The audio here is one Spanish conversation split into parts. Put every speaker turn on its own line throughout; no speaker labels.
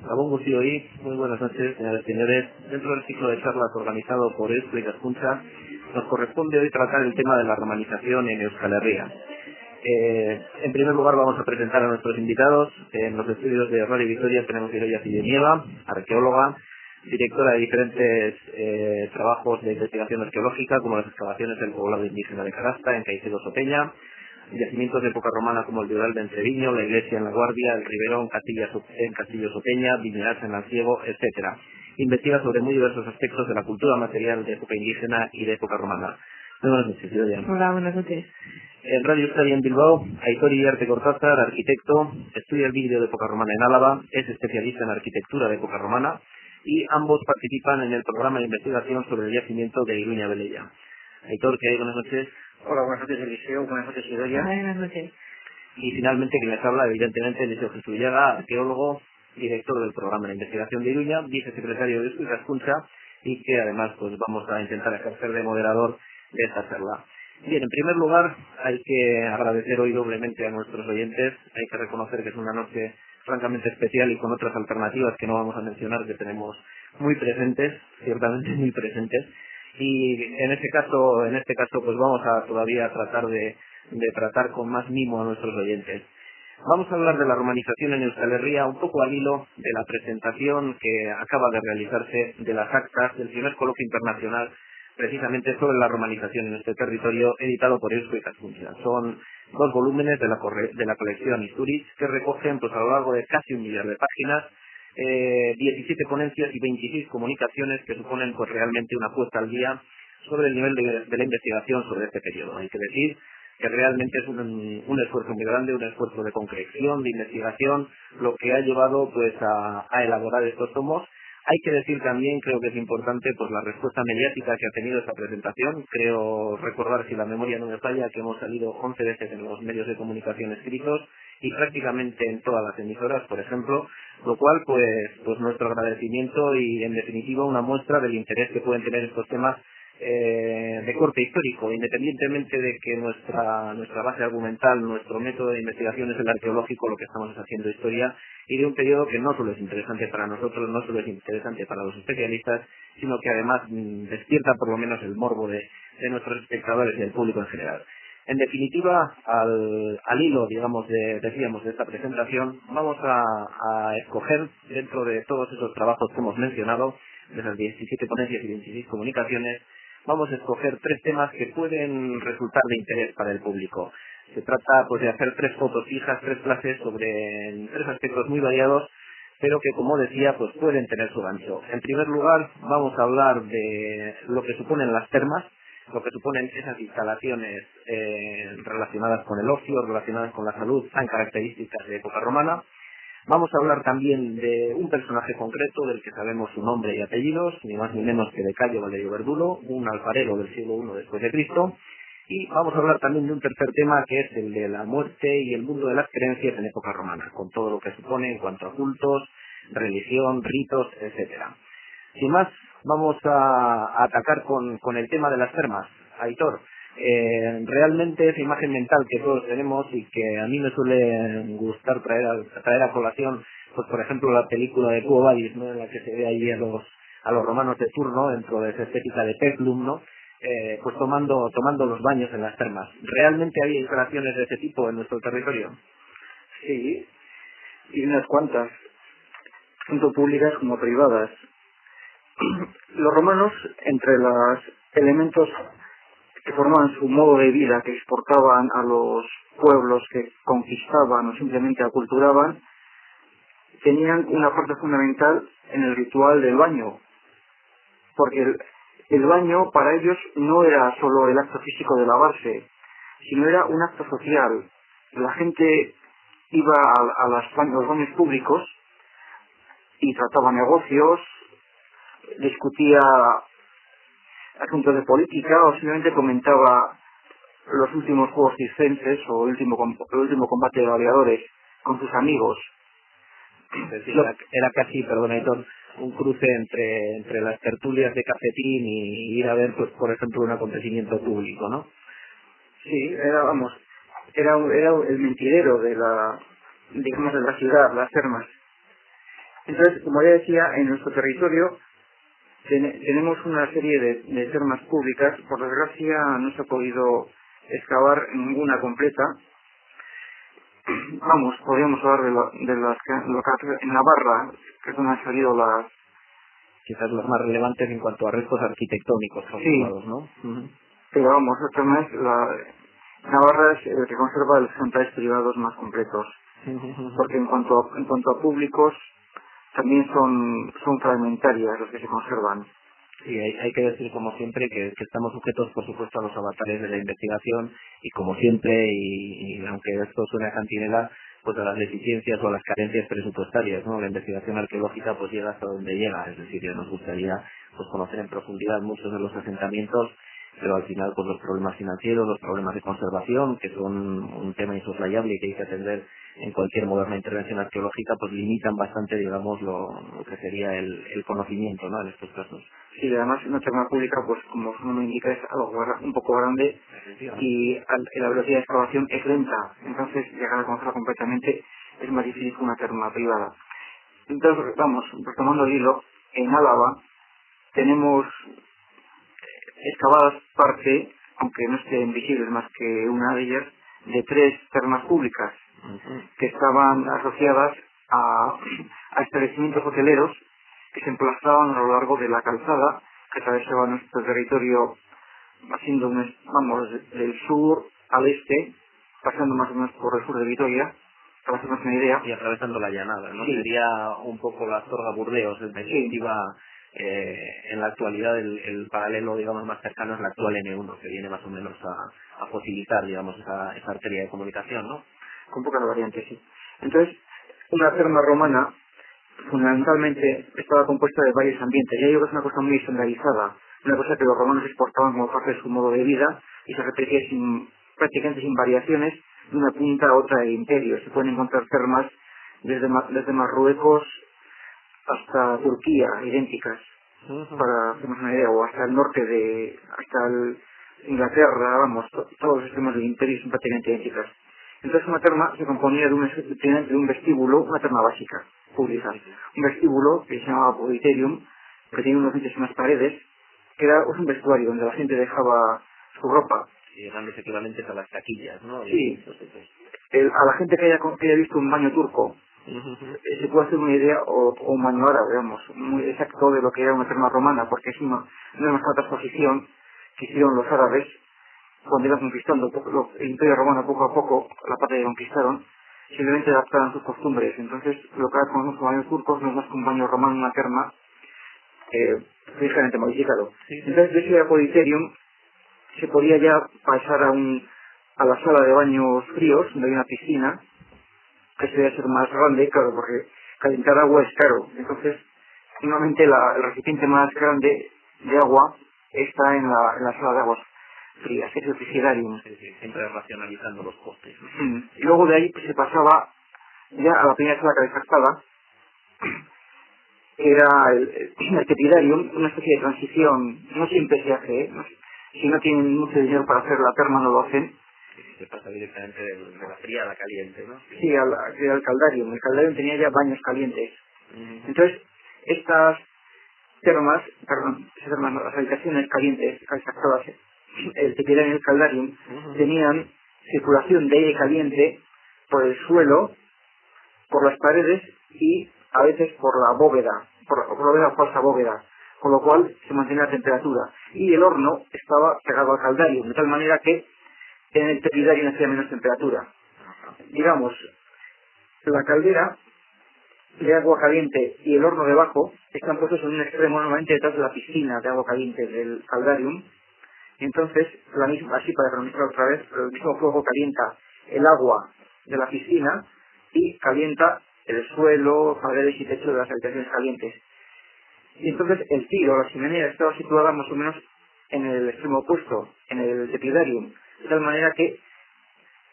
Gabón Guztioi, muy buenas noches, señores y señores. Dentro del ciclo de charlas organizado por Eusko Ikaskuntza, nos corresponde hoy tratar el tema de la romanización en Euskal Herria. En primer lugar vamos a presentar a nuestros invitados. En los estudios de Radio Vitoria tenemos a Idoia Zidenieva, arqueóloga, directora de diferentes trabajos de investigación arqueológica, como las excavaciones del poblado indígena de Carasta, en Caicedo-Sopeña, yacimientos de época romana como el Diodal de Entreviño, la iglesia en La Guardia, el Riberón en Castillo-Sopeña, Viñeras en Lanciego, etcétera. Investiga sobre muy diversos aspectos de la cultura material de época indígena y de época romana. Muy buenas noches, Idoia.
Hola, buenas noches.
En Radio Euskadi en Bilbao, Aitor Iriarte Cortázar, arquitecto, estudia el vídeo de época romana en Álava, es especialista en arquitectura de época romana y ambos participan en el programa de investigación sobre el yacimiento de Iruña Velella. Aitor, ¿qué hay? Buenas noches.
Hola, buenas noches Eliseo, buenas noches Idoia.
Buenas noches.
Y finalmente quien les habla, evidentemente, Eliseo Jesús Villaga, arqueólogo, director del programa de investigación de Iruña, vicesecretario de Eusko Ikaskuntza y que además pues vamos a intentar ejercer de moderador de esta charla. Bien, en primer lugar hay que agradecer hoy doblemente a nuestros oyentes, hay que reconocer que es una noche francamente especial y con otras alternativas que no vamos a mencionar que tenemos muy presentes, ciertamente muy presentes. Y en este caso pues vamos a todavía tratar de tratar con más mimo a nuestros oyentes. Vamos a hablar de la romanización en Euskal Herria, un poco al hilo de la presentación que acaba de realizarse de las actas del primer coloquio internacional precisamente sobre la romanización en este territorio, editado por Eusko Ikaskuntza. Son 2 volúmenes de la colección Isturiz que recogen pues a lo largo de casi 1 millar de páginas 17 ponencias y 26 comunicaciones que suponen pues realmente una puesta al día sobre el nivel de la investigación sobre este periodo. Hay que decir que realmente es un esfuerzo muy grande, un esfuerzo de concreción, de investigación, lo que ha llevado pues a elaborar estos tomos. Hay que decir también, creo que es importante, pues la respuesta mediática que ha tenido esta presentación. Creo recordar, si la memoria no me falla, que hemos salido 11 veces en los medios de comunicación escritos y prácticamente en todas las emisoras, por ejemplo, lo cual pues nuestro agradecimiento y en definitiva una muestra del interés que pueden tener estos temas de corte histórico, independientemente de que nuestra base argumental, nuestro método de investigación es el arqueológico, lo que estamos es haciendo historia y de un periodo que no solo es interesante para nosotros, no solo es interesante para los especialistas, sino que además despierta por lo menos el morbo de nuestros espectadores y del público en general. En definitiva, al hilo, digamos, decíamos, de esta presentación, vamos a escoger dentro de todos esos trabajos que hemos mencionado, de las 17 ponencias y 26 comunicaciones, vamos a escoger 3 temas que pueden resultar de interés para el público. Se trata pues de hacer 3 fotos fijas, 3 clases sobre 3 aspectos muy variados, pero que, como decía, pues pueden tener su gancho. En primer lugar, vamos a hablar de lo que suponen las termas, lo que suponen esas instalaciones relacionadas con el ocio, relacionadas con la salud, tan características de época romana. Vamos a hablar también de un personaje concreto del que sabemos su nombre y apellidos, ni más ni menos que de Cayo Valerio Verdulo, un alfarero del siglo I después de Cristo. Y vamos a hablar también de un tercer tema, que es el de la muerte y el mundo de las creencias en época romana, con todo lo que supone en cuanto a cultos, religión, ritos, etcétera. Sin más, vamos a atacar con el tema de las termas. Aitor, realmente esa imagen mental que todos tenemos y que a mí me suele gustar traer a colación, pues por ejemplo la película de Quo Vadis, ¿no?, en la que se ve ahí a los romanos de turno dentro de esa estética de peplum, ¿no?, pues tomando los baños en las termas. ¿Realmente había instalaciones de ese tipo en nuestro territorio?
Sí, y unas cuantas, tanto públicas como privadas. Los romanos, entre los elementos que formaban su modo de vida, que exportaban a los pueblos que conquistaban o simplemente aculturaban, tenían una parte fundamental en el ritual del baño, porque el baño para ellos no era solo el acto físico de lavarse, sino era un acto social. La gente iba a los baños públicos y trataba negocios, discutía asuntos de política o simplemente comentaba los últimos juegos circenses o el último combate de gladiadores con sus amigos.
Es decir, era casi, perdón, Aitor, un cruce entre las tertulias de cafetín y ir a ver, pues por ejemplo, un acontecimiento público, ¿no?
Sí, era el mentidero de digamos, de la ciudad, las termas. Entonces, como ya decía, en nuestro territorio tenemos una serie de termas públicas. Por desgracia, no se ha podido excavar ninguna completa. Vamos, podríamos hablar de las que en Navarra, que es donde han salido las...
Quizás los más relevantes en cuanto a restos arquitectónicos conservados,
Sí,
¿no?
pero vamos, otra vez, Navarra es el que conserva los santuarios privados más completos, porque en cuanto a públicos, también son fragmentarias los que se conservan.
Sí, hay que decir como siempre que estamos sujetos por supuesto a los avatares de la investigación y como siempre, y aunque esto suene a cantinela, pues a las deficiencias o a las carencias presupuestarias, ¿no? La investigación arqueológica pues llega hasta donde llega, es decir, ya nos gustaría pues conocer en profundidad muchos de los asentamientos, pero al final pues los problemas financieros, los problemas de conservación, que son un tema insoslayable y que hay que atender en cualquier moderna intervención arqueológica, pues limitan bastante, digamos, lo que sería el conocimiento, ¿no? En estos casos.
Sí, además una terma pública, pues como su nombre indica, es algo un poco grande y la velocidad de excavación es lenta, entonces llegar a conocerla completamente es más difícil que una terma privada. Entonces, vamos, retomando el hilo, en Álava tenemos excavadas parte, aunque no estén visibles más que una de ellas, de 3 termas públicas que estaban asociadas a establecimientos hoteleros que se emplazaban a lo largo de la calzada que atravesaba nuestro territorio, haciendo vamos del sur al este, pasando más o menos por el sur de Vitoria, para hacernos una idea.
Y atravesando la llanada, ¿no?
Sí.
Sería un poco la Astorga Burdeos, en definitiva, en la actualidad el paralelo, digamos, más cercano es la actual N1, que viene más o menos a facilitar, digamos, esa arteria de comunicación, ¿no?
Con pocas variantes, sí. Entonces, una terma romana fundamentalmente estaba compuesta de varios ambientes. Ya digo que es una cosa muy estandarizada, una cosa que los romanos exportaban como parte de su modo de vida y se repetía prácticamente sin variaciones de una punta a otra del imperio. Se pueden encontrar termas desde Marruecos hasta Turquía, idénticas, para hacernos una idea, o hasta el norte hasta Inglaterra, vamos, todos los extremos del imperio son prácticamente idénticas. Entonces una terma se componía de un vestíbulo, una terma básica, pública. Un vestíbulo que se llamaba Apoditerium, que tenía unos nichos y unas paredes, que era un vestuario donde la gente dejaba su ropa.
Y grandes equivalentes a las taquillas, ¿no?
Sí. A la gente que haya visto un baño turco, se puede hacer una idea, o un baño árabe, digamos, muy exacto de lo que era una terma romana, porque es no es más que otra exposición que hicieron los árabes cuando iban conquistando el imperio romano poco a poco, la parte que conquistaron, simplemente adaptaban sus costumbres. Entonces, lo que ahora conocemos como baños turcos no es más que un baño romano, una terma, ligeramente modificado. Entonces, de ese Apoditerium se podía ya pasar a la sala de baños fríos, donde hay una piscina, que se debe ser más grande, claro, porque calentar agua es caro. Entonces, normalmente el recipiente más grande de agua está en la sala de aguas frías, que es el frigidarium.
Siempre racionalizando los costes.
Y luego de ahí pues, se pasaba ya a la primera sala calefactada, que era el tepidarium, una especie de transición, no siempre se hace, si no tienen mucho dinero para hacer la terma no lo hacen.
Se pasa directamente de la fría a la caliente, ¿no?
Sí, al caldarium. El caldarium tenía ya baños calientes. Entonces, estas termas, las habitaciones calientes, calefactadas, el tepidarium y el caldarium, tenían circulación de aire caliente por el suelo, por las paredes y a veces por la bóveda, por la bóveda o falsa bóveda, con lo cual se mantenía la temperatura. Y el horno estaba pegado al caldarium, de tal manera que en el tepidarium hacía menos temperatura. Digamos, la caldera de agua caliente y el horno debajo están puestos en un extremo, normalmente detrás de la piscina de agua caliente del caldarium. Y entonces, así para economizar otra vez, el mismo fuego calienta el agua de la piscina y calienta el suelo, paredes y techo de las habitaciones calientes. Y entonces el tiro, la chimenea, estaba situada más o menos en el extremo opuesto, en el tepidarium, de tal manera que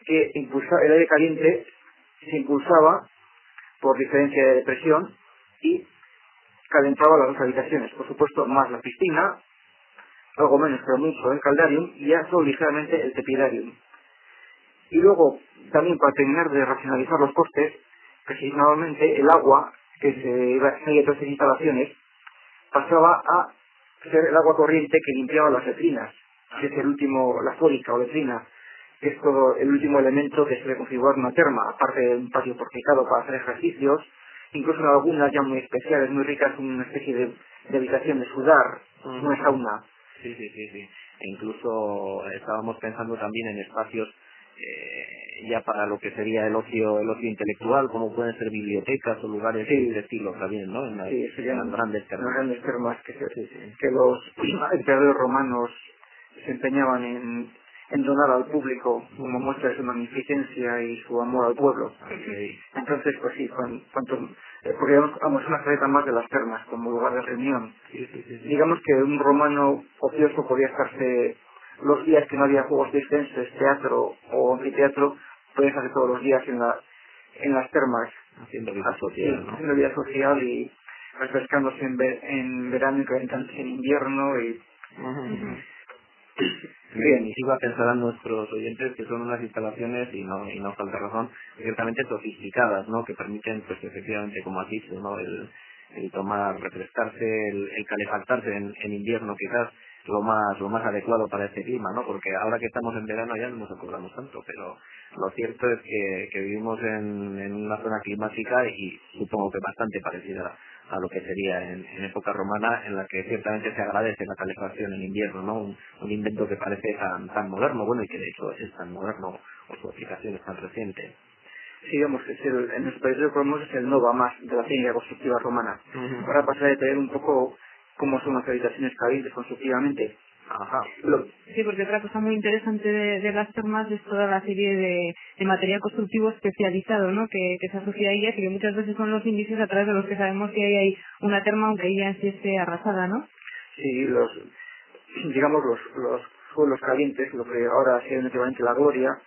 el aire caliente se impulsaba por diferencia de presión y calentaba las dos habitaciones. Por supuesto, más la piscina, algo menos pero mucho el caldarium y ya solo ligeramente el tepidarium. Y luego, también para terminar de racionalizar los costes, casi normalmente el agua que se iba a todas estas instalaciones pasaba a ser el agua corriente que limpiaba las letrinas, que es la fórica o letrina, que es todo el último elemento que se debe configurar en una terma, aparte de un patio porticado para hacer ejercicios, incluso en algunas ya muy especiales, muy ricas, una especie de habitación de sudar, una sauna.
Sí. E incluso estábamos pensando también en espacios ya para lo que sería el ocio intelectual, como pueden ser bibliotecas o lugares de estilo también, ¿no? En las grandes termas.
Las grandes termas que los emperadores romanos se empeñaban en donar al público como muestra de su magnificencia y su amor al pueblo.
Okay.
Entonces, pues sí, porque vamos una faceta más de las termas como lugar de reunión.
Sí.
Digamos que un romano ocioso podía estarse los días que no había juegos circenses, teatro o anfiteatro, podía estarse todos los días en las termas.
Haciendo vida social, ¿no?
Haciendo vida social y refrescándose en verano y calentándose en invierno y...
Bien, iba a pensar a nuestros oyentes que son unas instalaciones, y no falta razón, ciertamente sofisticadas, ¿no? Que permiten, pues efectivamente, como has dicho, ¿no? El tomar, refrescarse, el calefactarse en invierno, quizás lo más adecuado para este clima, ¿no? Porque ahora que estamos en verano ya no nos acordamos tanto, pero lo cierto es que vivimos en una zona climática y supongo que bastante parecida a lo que sería en época romana, en la que ciertamente se agradece la calefacción en invierno, ¿no? Un invento que parece tan moderno, bueno, y que de hecho es tan moderno, o su aplicación es tan reciente.
Sí, digamos, en nuestro país lo conocemos es el nova más de la técnica constructiva romana. Ahora pasar a detallar un poco cómo son las habitaciones calientes constructivamente.
Ajá.
Sí, porque otra cosa muy interesante de las termas es toda la serie de material constructivo especializado, ¿no? Que se asocia a ellas y que muchas veces son los indicios a través de los que sabemos que hay una terma aunque ella en sí esté arrasada, ¿no?
Sí, los suelos calientes, lo que ahora ha sido un equivalente a la gloria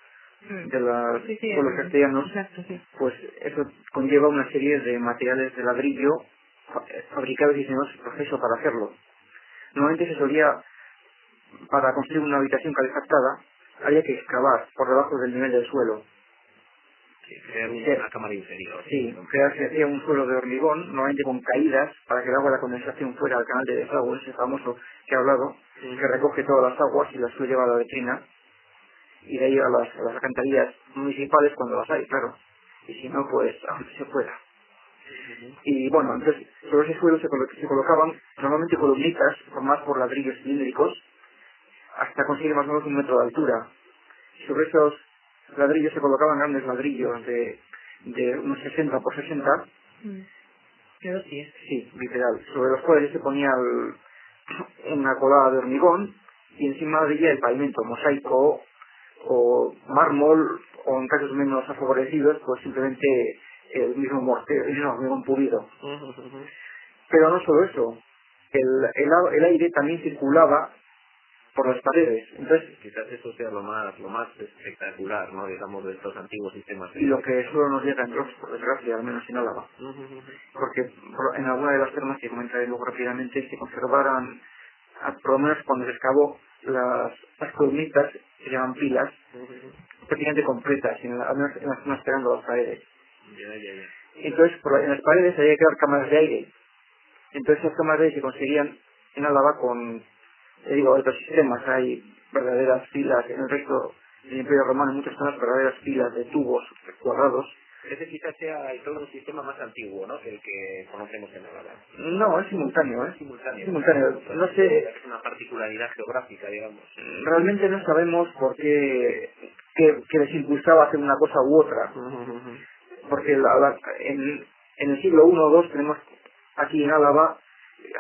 de los suelos castellanos,
exacto, sí.
Pues eso conlleva una serie de materiales de ladrillo fabricados y diseñados en proceso para hacerlo. Normalmente se solía, para construir una habitación calefactada, había que excavar por debajo del nivel del suelo.
Crear una cámara inferior.
Sí, se hacía un suelo de hormigón, normalmente con caídas, para que el agua de la condensación fuera al canal de desagüe, ese famoso que he hablado, que recoge todas las aguas y las suele llevar a la letrina, y de ahí a las alcantarillas municipales cuando las hay, claro. Y si no, pues a donde se pueda. Y bueno, entonces sobre ese suelo se colocaban normalmente columnitas formadas por ladrillos cilíndricos hasta conseguir más o menos 1 metro de altura. Sobre esos ladrillos se colocaban grandes ladrillos de unos 60 por 60.
Pero sí.
Sí, literal. Sobre los cuales se ponía una colada de hormigón y encima de ella el pavimento, mosaico o mármol, o en casos menos favorecidos, pues simplemente el mismo mortero, el mismo hormigón pulido. Pero no solo eso, el aire también circulaba por las paredes. Entonces,
quizás eso sea lo más espectacular, ¿no? Digamos, de estos antiguos sistemas.
Y lo que solo nos llega en Ross, por desgracia, al menos en Álava. Porque en alguna de las termas que comentaré luego rápidamente se conservaran, por lo menos cuando se excavó, las columnitas, se llaman pilas, prácticamente completas, al menos en las zonas pegando a las paredes. Entonces, en las paredes había que dar cámaras de aire. Entonces, esas cámaras de aire se conseguían en Álava con, otros sistemas. Hay verdaderas filas en el resto del Imperio Romano, en muchas zonas, verdaderas filas de tubos cuadrados.
Ese quizás sea todo un sistema más antiguo, ¿no? Que el que conocemos en Álava.
No, es simultáneo,
Es simultáneo.
No sé.
Es una particularidad geográfica, digamos.
Realmente no sabemos por qué les impulsaba a hacer una cosa u otra. Porque en el siglo I o II tenemos aquí en Álava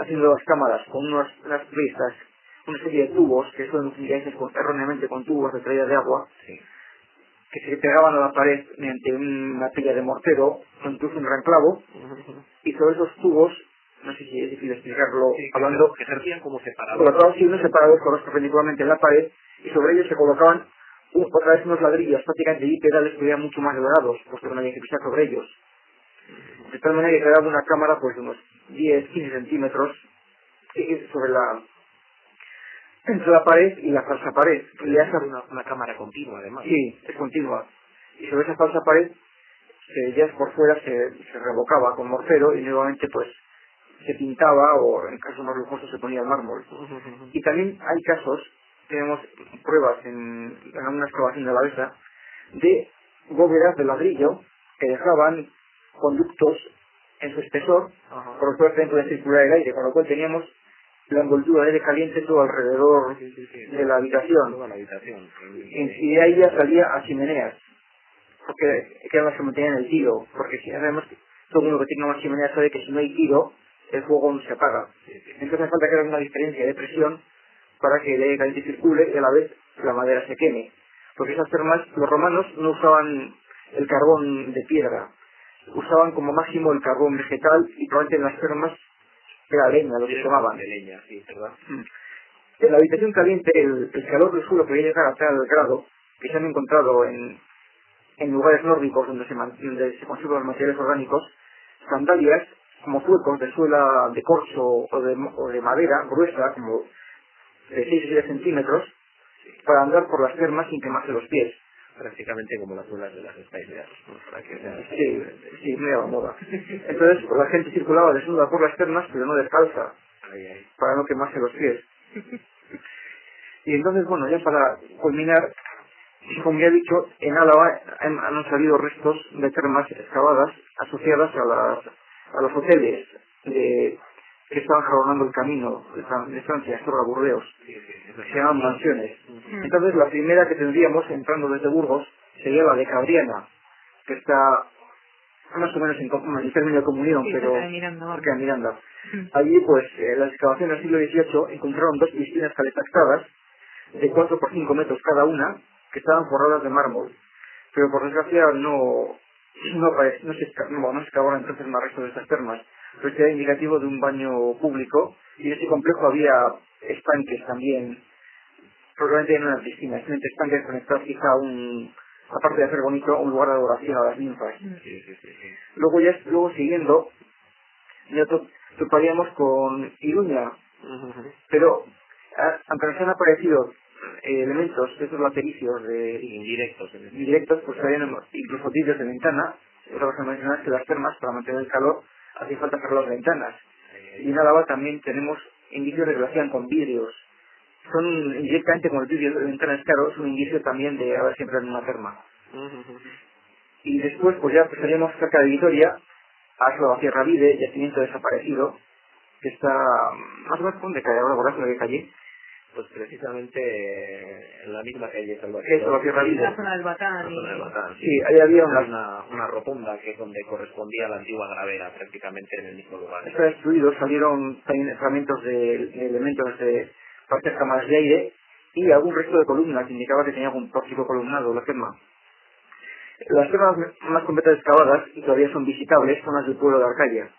haciendo las cámaras con unas prisas, una serie de tubos que son utilizados erróneamente con tubos de traída de agua, que se pegaban a la pared mediante una pila de mortero, o incluso un gran clavo, y sobre esos tubos, no sé si es difícil explicarlo, hablando,
que servían como separados.
Colocados unos separados perpendicularmente en la pared, y sobre ellos se colocaban otra vez unos ladrillos prácticamente bipedales que eran mucho más delgados, puesto que no había que pisar sobre ellos. de tal manera que quedaba una cámara pues de unos 10-15 centímetros sobre entre la pared y la falsa pared.
Y esa es una cámara continua, además.
Sí, es continua. Y sobre esa falsa pared, ya por fuera se revocaba con mortero y nuevamente pues se pintaba o en casos más lujosos se ponía el mármol. Y también hay casos, tenemos pruebas en una excavación de la Besa, de bóvedas de ladrillo que dejaban conductos en su espesor, por lo cual dentro de circular el aire, con lo cual teníamos la envoltura de aire caliente todo alrededor de la habitación.
Toda la habitación.
Y de ahí ya salía a chimeneas, porque eran las que mantenían el tiro, porque si sabemos que todo el mundo que tenga una chimenea sabe que si no hay tiro, el fuego no se apaga. Entonces hace falta crear una diferencia de presión para que el aire caliente circule y a la vez la madera se queme. Porque esas termas, los romanos no usaban el carbón de piedra, usaban como máximo el carbón vegetal y probablemente en las termas era leña, lo que llamaban.
De leña, sí, ¿verdad?
En la habitación caliente el calor del suelo podía llegar a tal grado que se han encontrado en lugares nórdicos donde se conservan los materiales orgánicos, sandalias como zuecos de suela de corcho o de madera gruesa, como de 6 o 7 centímetros, para andar por las termas sin quemarse los pies.
Prácticamente como las suelas de las Spice, ¿no? Para que sea...
Sí, muy a la moda. Entonces la gente circulaba desnuda por las termas, pero no descalza, para no quemarse los pies. Y entonces, bueno, ya para culminar, como ya he dicho, en Álava han salido restos de termas excavadas asociadas a los hoteles que estaban jalonando el camino de Francia, Astorga, Burdeos, que se llaman mansiones. Entonces la primera que tendríamos entrando desde Burgos sería la de Cabriana, que está más o menos en término de comunión, pero cerca de Miranda. Allí, pues, en las excavaciones del siglo XVIII encontraron 2 piscinas calefactadas de 4 por 5 metros cada una, que estaban forradas de mármol. Pero por desgracia no se excavaron entonces más restos de estas termas. Pero este era indicativo de un baño público, y en este complejo había estanques también, probablemente en una piscina, simplemente estanques conectados quizá aparte de hacer bonito, a un lugar de adoración a las ninfas. Luego siguiendo, ya toparíamos con Iruña, pero aunque nos han aparecido elementos de estos latericios indirectos, pues habían incluso vidrios de ventana. Otra cosa que mencionar es que las termas, para mantener el calor, hacía falta cerrar las ventanas. Y en Álava también tenemos indicios de que lo hacían con vidrios. Son indirectamente, como el vidrio de ventanas caro, es un indicio también de haber siempre en una terma. Y después, pues ya estaríamos cerca de Vitoria, a Sierra Vide, yacimiento desaparecido, que está más o menos por donde cae ahora, por la calle.
Pues precisamente en la misma calle
Salvatierra. Eso, la Sierra Vide.
La zona del Batán.
Sí, ahí había
una rotonda que es donde correspondía a la antigua gravera, prácticamente en el mismo lugar.
Está destruido, salieron también fragmentos de elementos de partes cámaras de aire y algún resto de columnas que indicaba que tenía algún pórtico columnado la terma. Las termas más completas excavadas y todavía son visitables son las del pueblo de Arcaya.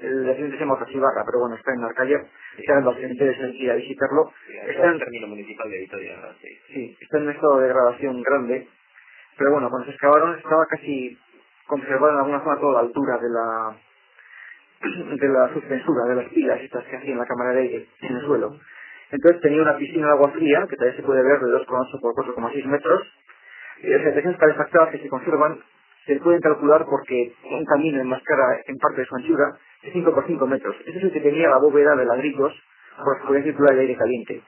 El yacimiento se llama Otasibarra, pero bueno, está en Arcaya, está en los intereses ir a visitarlo.
Está en el término municipal de Vitoria,
sí, está en un estado de degradación grande, pero bueno, cuando se excavaron estaba casi conservada en alguna zona toda la altura de la suspensura, de las pilas estas que hacían la cámara de aire en el suelo. Entonces tenía una piscina de agua fría, que también se puede ver de 2,8 por 4,6 metros, y las habitaciones calefactadas que se conservan se pueden calcular porque un camino enmascara en parte de su anchura de 5 por 5 metros. Ese es el que tenía la bóveda de ladrillos por los que podía circular el aire caliente.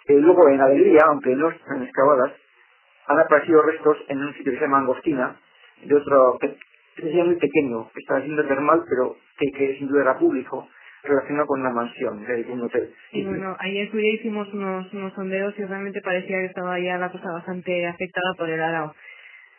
Luego en Alegría, aunque no están excavadas, han aparecido restos en un sitio que se llama Angostina, de otro que es muy pequeño, que está siendo termal, pero que sin duda era público, relacionado con una mansión, un hotel.
Y bueno, ahí en su día hicimos unos sondeos y realmente parecía que estaba ya la cosa bastante afectada por el arao.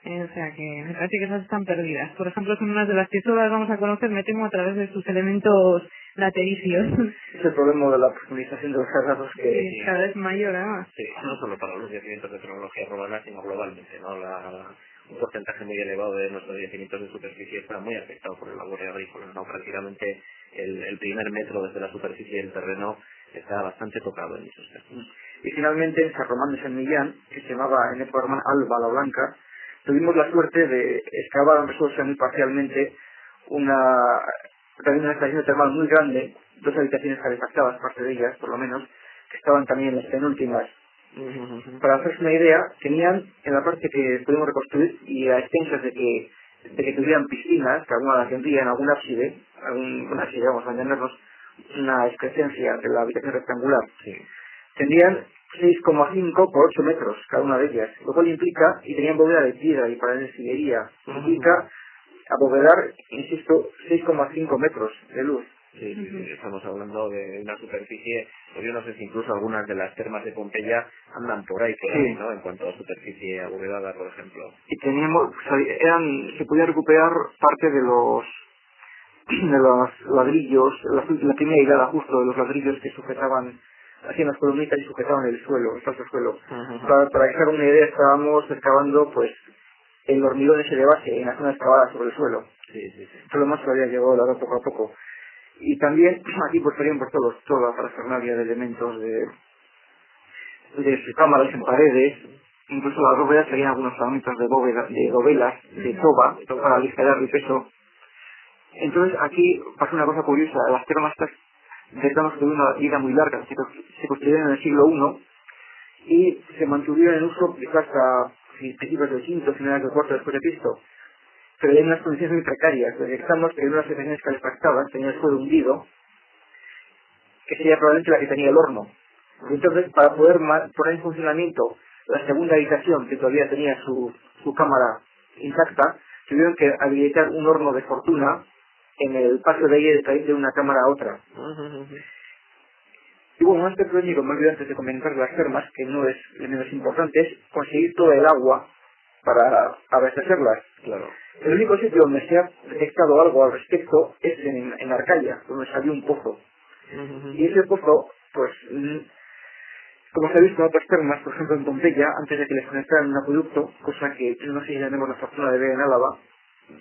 O sea que me parece que esas están perdidas. Por ejemplo, son unas de las que solo las vamos a conocer, me temo, a través de sus elementos latericios.
Es el problema de la profundización de los cerrados que...
Sí, cada vez mayor, además.
Sí, no solo para los yacimientos de tecnología romana, sino globalmente, ¿no? Un porcentaje muy elevado de nuestros yacimientos de superficie está muy afectado por el labor agrícola, ¿no? Prácticamente el primer metro desde la superficie del terreno está bastante tocado en esos casos.
Y finalmente en San Román de San Millán, que se llamaba en época romana Alba la Blanca, tuvimos la suerte de excavar, aunque solo sea muy parcialmente, también una estación termal muy grande, 2 habitaciones calefactadas, parte de ellas por lo menos, que estaban también en las penúltimas. Para hacerse una idea, tenían en la parte que pudimos reconstruir y a expensas de que tuvieran piscinas, que alguna la tendría en algún ábside, vamos a entendernos, una excrescencia de la habitación rectangular.
Sí.
Tendrían 6,5 por 8 metros cada una de ellas, lo cual implica, y tenían bóveda de piedra y paredes de sillería, implica abovedar, insisto, 6,5 metros de luz.
Sí, estamos hablando de una superficie, pues yo no sé si incluso algunas de las termas de Pompeya andan por ahí, ¿no? En cuanto a superficie abovedada, por ejemplo.
Y teníamos, se podía recuperar parte de los ladrillos, la primera hilada justo de los ladrillos que sujetaban, hacían las columnitas y sujetaban el suelo, el falso suelo. Para que se hagan una idea, estábamos excavando pues el hormigón ese de base en la zona excavada sobre el suelo. Todo lo más que había llegado la poco a poco. Y también aquí pues estarían por toda la parafernalia de elementos de cámaras en paredes, incluso las bóvedas serían algunos fragmentos de dovelas, de toba, para aligerar el peso. Entonces aquí pasa una cosa curiosa, las termas tuvieron una vida muy larga, se construyeron en el siglo I y se mantuvieron en uso quizás hasta principios del V, finales del IV después de Cristo. Pero en unas condiciones muy precarias. Detectamos que en unas secciones calefactadas tenía el suelo hundido, que sería probablemente la que tenía el horno. Y entonces, para poder poner en funcionamiento la segunda habitación, que todavía tenía su cámara intacta, tuvieron que habilitar un horno de fortuna en el paso de aire de una cámara a otra. Y bueno, un aspecto único, me olvidé antes de comentar de las termas, que no es lo menos importante, es conseguir todo el agua para abastecerlas.
Claro.
El único sitio donde se ha detectado algo al respecto es en Arcadia, donde salió un pozo. Y ese pozo, pues, como se ha visto en otras termas, por ejemplo en Pompeya, antes de que les conectaran un acueducto, cosa que no sé si tenemos la fortuna de ver en Álava,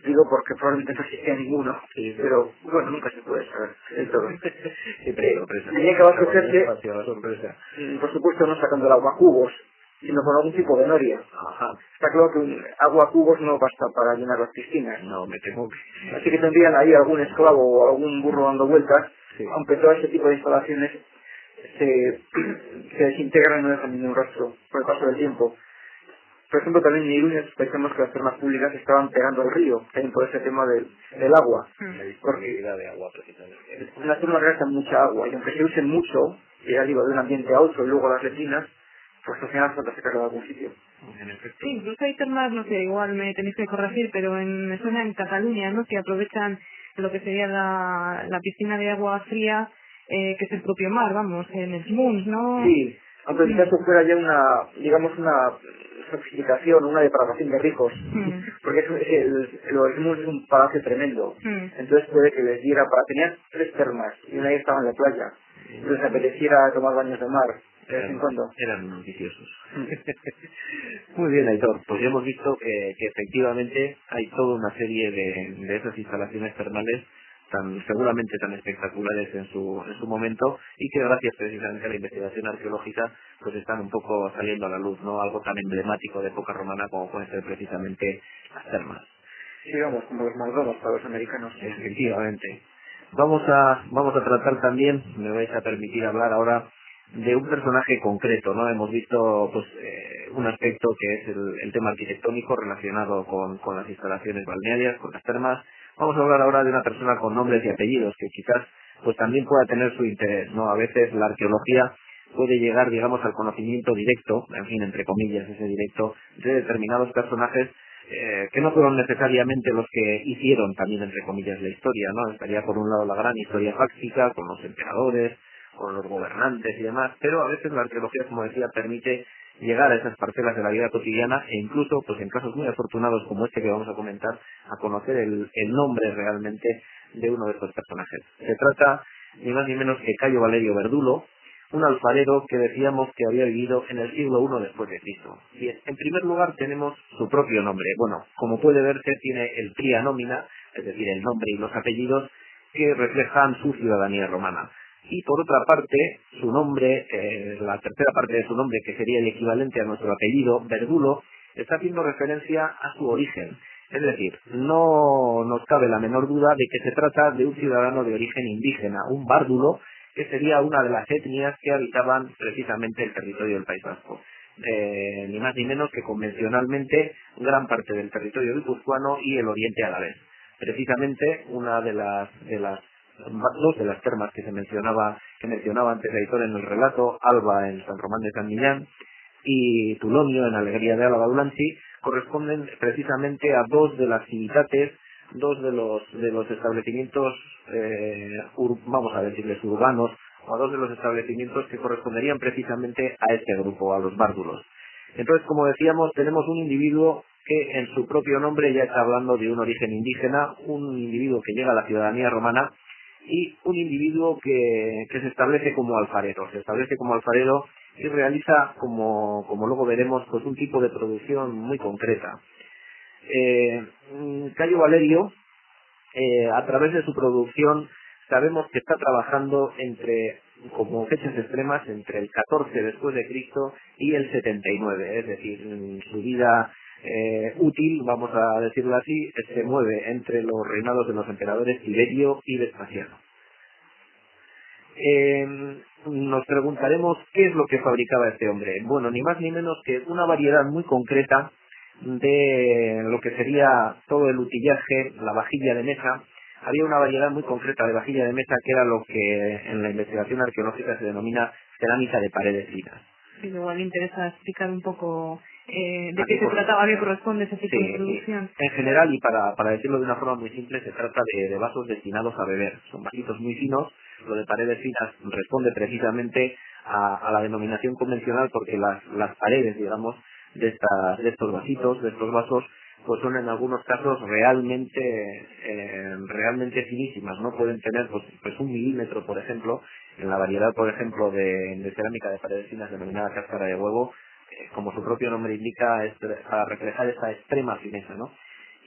digo porque probablemente no existía ninguno, pero bueno, nunca se puede saber del todo. Tenía que abastecerse, por supuesto, no sacando el agua a cubos, sino con algún tipo de noria. Está claro que un agua a cubos no basta para llenar las piscinas.
No, me temo que...
Así que tendrían ahí algún esclavo o algún burro dando vueltas, aunque todo ese tipo de instalaciones se desintegran y no dejan ningún rastro por el paso del tiempo. Por ejemplo, también en Iruña pensamos que las termas públicas estaban pegando al río, también por ese tema del agua.
La disponibilidad de agua, precisamente.
En las termas gastan mucha agua, y aunque se usen mucho, ya digo, de un ambiente a otro y luego las letrinas, pues al final falta sacarlo de algún sitio.
Sí, incluso hay termas, no sé, igual me tenéis que corregir, pero me suena en Cataluña, ¿no?, que aprovechan lo que sería la piscina de agua fría, que es el propio mar, vamos, en el Smuns, ¿no?
Sí, aunque quizás eso fuera ya una sofisticación, una depravación de ricos, porque los Smuns es un palacio tremendo, entonces puede que les diera tenían 3 termas, y una de ellas estaba en la playa, entonces apeteciera tomar baños de mar.
Eran noticiosos. Muy bien, Aitor. Pues ya hemos visto que efectivamente hay toda una serie de esas instalaciones termales seguramente tan espectaculares en su momento y que gracias precisamente a la investigación arqueológica pues están un poco saliendo a la luz, ¿no? Algo tan emblemático de época romana como pueden ser precisamente las termas.
Sí, vamos, como los McDonald's para los americanos.
Efectivamente. Vamos a tratar también, me vais a permitir hablar ahora de un personaje concreto, ¿no? Hemos visto pues un aspecto que es el tema arquitectónico relacionado con las instalaciones balnearias, con las termas. Vamos a hablar ahora de una persona con nombres y apellidos que quizás pues también pueda tener su interés, ¿no? A veces la arqueología puede llegar, digamos, al conocimiento directo, en fin, entre comillas, ese directo, de determinados personajes que no fueron necesariamente los que hicieron también, entre comillas, la historia, ¿no? Estaría por un lado la gran historia fáctica, con los emperadores, con los gobernantes y demás, pero a veces la arqueología, como decía, permite llegar a esas parcelas de la vida cotidiana e incluso, pues en casos muy afortunados como este que vamos a comentar, a conocer el nombre realmente de uno de estos personajes. Se trata ni más ni menos que Cayo Valerio Verdulo, un alfarero que decíamos que había vivido en el siglo I después de Cristo. Bien, en primer lugar tenemos su propio nombre. Bueno, como puede verse, tiene el tria nomina, es decir, el nombre y los apellidos que reflejan su ciudadanía romana. Y por otra parte, su nombre, la tercera parte de su nombre, que sería el equivalente a nuestro apellido, Verdulo, está haciendo referencia a su origen. Es decir, no nos cabe la menor duda de que se trata de un ciudadano de origen indígena, un bárdulo, que sería una de las etnias que habitaban precisamente el territorio del País Vasco. Ni más ni menos que convencionalmente gran parte del territorio guipuzcoano y el oriente alavés. Precisamente una dos de las termas que mencionaba antes Aitor en el relato, Alba en San Román de San Millán y Tulonio en Alegría de Álava Dulantzi, corresponden precisamente a dos de las civitates, dos de los establecimientos, vamos a decirles urbanos, o a dos de los establecimientos que corresponderían precisamente a este grupo, a los bárdulos. Entonces, como decíamos, tenemos un individuo que en su propio nombre ya está hablando de un origen indígena, un individuo que llega a la ciudadanía romana y un individuo que se establece como alfarero. Se establece como alfarero y realiza, como luego veremos, pues un tipo de producción muy concreta. Cayo Valerio, a través de su producción, sabemos que está trabajando como fechas extremas, entre el 14 después de Cristo y el 79, es decir, su vida útil, vamos a decirlo así, se mueve entre los reinados de los emperadores Tiberio y Vespasiano. Nos preguntaremos qué es lo que fabricaba este hombre. Bueno, ni más ni menos que una variedad muy concreta de lo que sería todo el utillaje, la vajilla de mesa. Había una variedad muy concreta de vajilla de mesa que era lo que en la investigación arqueológica se denomina cerámica de paredes finas.
Sí, igual interesa explicar un poco de qué se trataba, a qué corresponde ese tipo de producción.
En general, y para decirlo de una forma muy simple, se trata de vasos destinados a beber. Son vasitos muy finos. Lo de paredes finas responde precisamente a la denominación convencional, porque las paredes, digamos, de estos vasitos, de estos vasos, pues son en algunos casos realmente finísimas, ¿no? Pueden tener pues 1 milímetro, por ejemplo, en la variedad, por ejemplo, de cerámica de paredes finas denominada cáscara de huevo, como su propio nombre indica, es para reflejar esa extrema fineza, ¿no?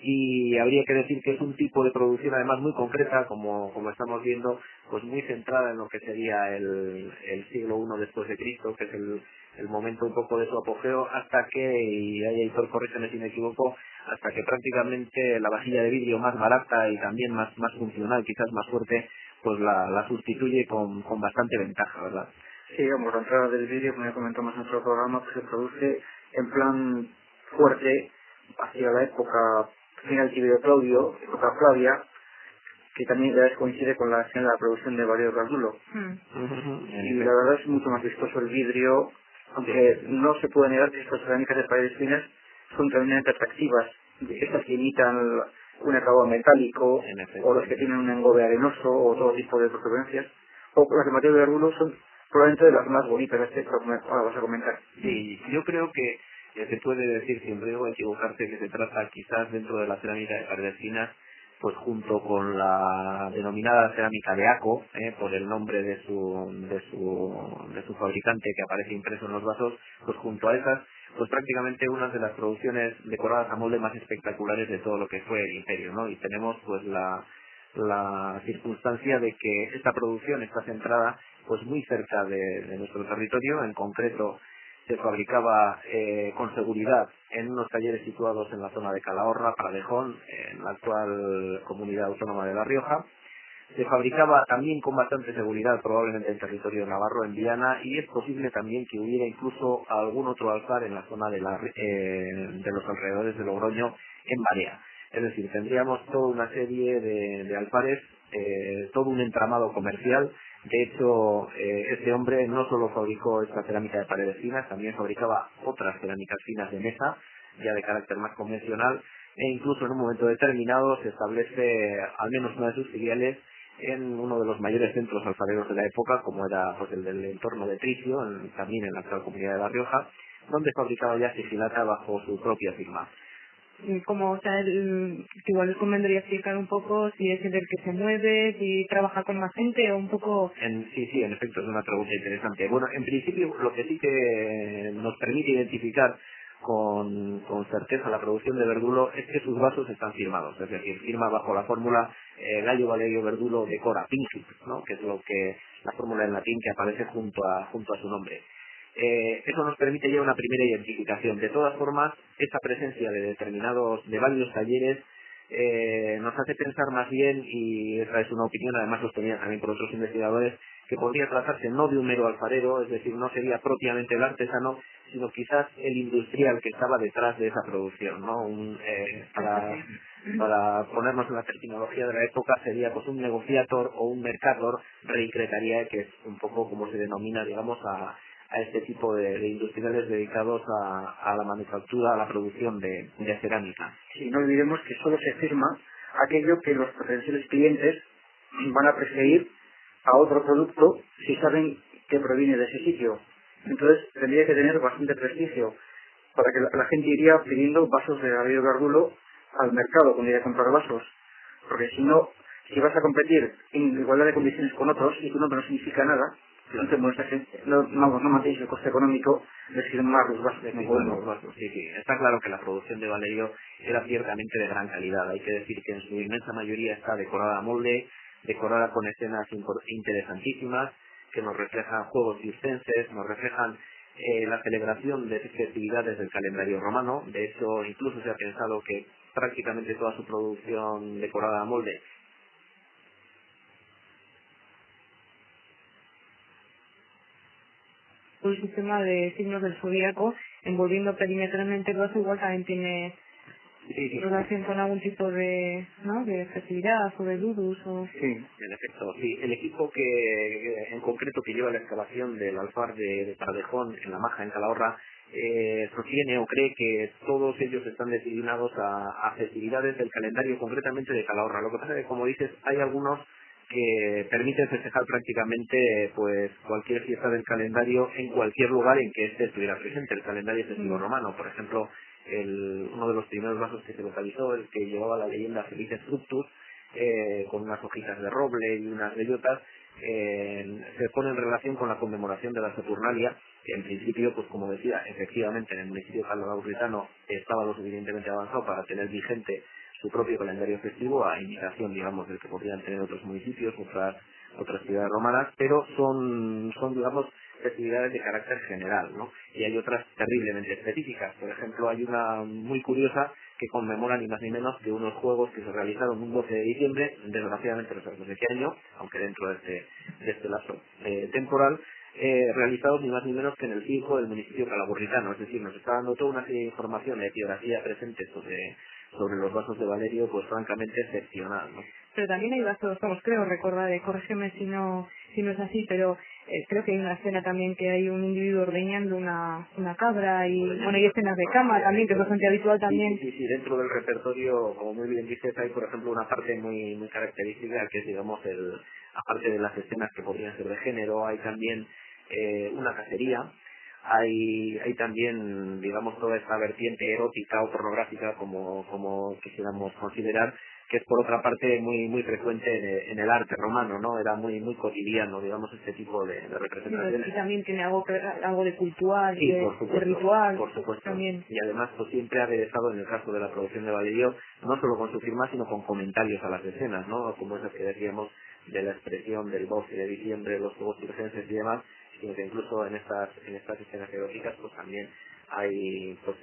Y habría que decir que es un tipo de producción además muy concreta, como estamos viendo, pues muy centrada en lo que sería el siglo I después de Cristo, que es el momento un poco de su apogeo, hasta que, y ahí Aitor, corrígeme si me equivoco, hasta que prácticamente la vajilla de vidrio más barata y también más funcional, quizás más fuerte, pues la sustituye con bastante ventaja, ¿verdad?
Sí, vamos, la entrada del vidrio, como ya comentamos en nuestro programa, pues se produce en plan fuerte hacia la época final Tiberio Claudio, época Flavia, que también ya coincide con la escena de la producción de Valerio Cardulo. Y la verdad es mucho más vistoso el vidrio, aunque no se puede negar que estas cerámicas de paredes finas son tremendamente atractivas. Estas que imitan un acabado metálico, o los que tienen un engobe arenoso, o todo tipo de protubencias, o las de Mateo de Cardulo son probablemente de las más bonitas, ahora vas a comentar.
Sí, yo creo que se puede decir, sin riesgo de equivocarse, que se trata quizás dentro de la cerámica de paredes finas, pues junto con la denominada cerámica de Aco, por el nombre de su fabricante que aparece impreso en los vasos, pues junto a esas, pues prácticamente una de las producciones decoradas a molde más espectaculares de todo lo que fue el imperio, ¿no? Y tenemos pues la circunstancia de que esta producción está centrada pues muy cerca de nuestro territorio. En concreto se fabricaba con seguridad en unos talleres situados en la zona de Calahorra, Pradejón, en la actual comunidad autónoma de La Rioja. Se fabricaba también con bastante seguridad probablemente en territorio navarro, en Viana, y es posible también que hubiera incluso algún otro alfar en la zona de los alrededores de Logroño, en Barea. Es decir, tendríamos toda una serie de alfares, todo un entramado comercial. De hecho, este hombre no solo fabricó esta cerámica de paredes finas, también fabricaba otras cerámicas finas de mesa, ya de carácter más convencional, e incluso en un momento determinado se establece al menos una de sus filiales en uno de los mayores centros alfareros de la época, como era pues el del entorno de Tricio, también en la actual comunidad de La Rioja, donde fabricaba ya sigilata bajo su propia firma.
Como, o sea, igual les convendría explicar un poco si es el que se mueve, si trabaja con más gente o un poco...
Sí, en efecto, es una pregunta interesante. Bueno, en principio, lo que sí que nos permite identificar con certeza la producción de Verdulo es que sus vasos están firmados, es decir, firma bajo la fórmula Gallo Valerio Verdulo decora Pincit, ¿no? Que es la fórmula en latín que aparece junto a su nombre. Eso nos permite ya una primera identificación. De todas formas, esa presencia de varios talleres nos hace pensar más bien, y esa es una opinión además sostenida también por otros investigadores, que podría tratarse no de un mero alfarero, es decir, no sería propiamente el artesano, sino quizás el industrial que estaba detrás de esa producción, ¿no? Para ponernos en la terminología de la época, sería pues un negociator o un mercator reincretariae, que es un poco como se denomina, digamos, a este tipo de industriales dedicados a la manufactura, a la producción de cerámica.
Sí, no olvidemos que solo se firma aquello que los potenciales clientes van a preferir a otro producto si saben que proviene de ese sitio. Entonces tendría que tener bastante prestigio para que la gente iría pidiendo vasos de Gabello Gardulo al mercado cuando iría a comprar vasos. Porque si no, si vas a competir en igualdad de condiciones con otros y tu nombre no significa nada, no mantienes el coste económico de firmar los vasos.
Sí. Está claro que la producción de Valerio era ciertamente de gran calidad. Hay que decir que en su inmensa mayoría está decorada a molde, decorada con escenas interesantísimas que nos reflejan juegos circenses, nos reflejan la celebración de festividades del calendario romano. De hecho, incluso se ha pensado que prácticamente toda su producción decorada a molde
el sistema de signos del zodíaco, envolviendo perimetralmente el vaso, igual también tiene relación con algún tipo de, ¿no?, de festividad o de ludus.
Sí, en efecto, sí. El equipo que en concreto que lleva la excavación del alfar de Paradejón en la Maja, en Calahorra, sostiene o cree que todos ellos están designados a festividades del calendario, concretamente de Calahorra. Lo que pasa es que, como dices, hay algunos que permiten festejar prácticamente pues cualquier fiesta del calendario en cualquier lugar en que este estuviera presente, el calendario festivo romano. Por ejemplo, uno de los primeros vasos que se localizó, el que llevaba la leyenda Felices Fructus, con unas hojitas de roble y unas bellotas, se pone en relación con la conmemoración de la Saturnalia, que en principio, pues como decía, efectivamente en el municipio calahorritano estaba lo suficientemente avanzado para tener vigente su propio calendario festivo, a imitación, digamos, del que podrían tener otros municipios, otras ciudades romanas, pero son digamos, festividades de carácter general, ¿no? Y hay otras terriblemente específicas. Por ejemplo, hay una muy curiosa que conmemora ni más ni menos que unos juegos que se realizaron un 12 de diciembre, desgraciadamente no sabemos de qué año, aunque dentro de este lapso temporal, realizados ni más ni menos que en el circo del municipio calahorritano. Es decir, nos está dando toda una serie de información de etiografía presente sobre los vasos de Valerio, pues francamente excepcional, ¿no?
Pero también hay vasos, creo recordar, corrígeme si no es así, pero creo que hay una escena también que hay un individuo ordeñando una cabra y bueno, hay escenas de cama también, que es bastante habitual también.
Sí, dentro del repertorio, como muy bien dices, hay por ejemplo una parte muy característica que es, digamos, aparte de las escenas que podrían ser de género, hay también una cacería. Hay también, digamos, toda esta vertiente erótica o pornográfica, como quisiéramos considerar, que es por otra parte muy frecuente en el arte romano, ¿no? Era muy cotidiano, digamos, este tipo de representaciones.
Y también tiene algo de cultural,
sí,
de ritual.
Por supuesto.
También.
Y además, pues siempre ha aderezado, en el caso de la producción de Valerio, no solo con su firma, sino con comentarios a las escenas, ¿no? Como esas que decíamos de la expresión del 12 de diciembre, los juegos circenses y demás, sino que incluso en estas escenas eróticas pues también hay pues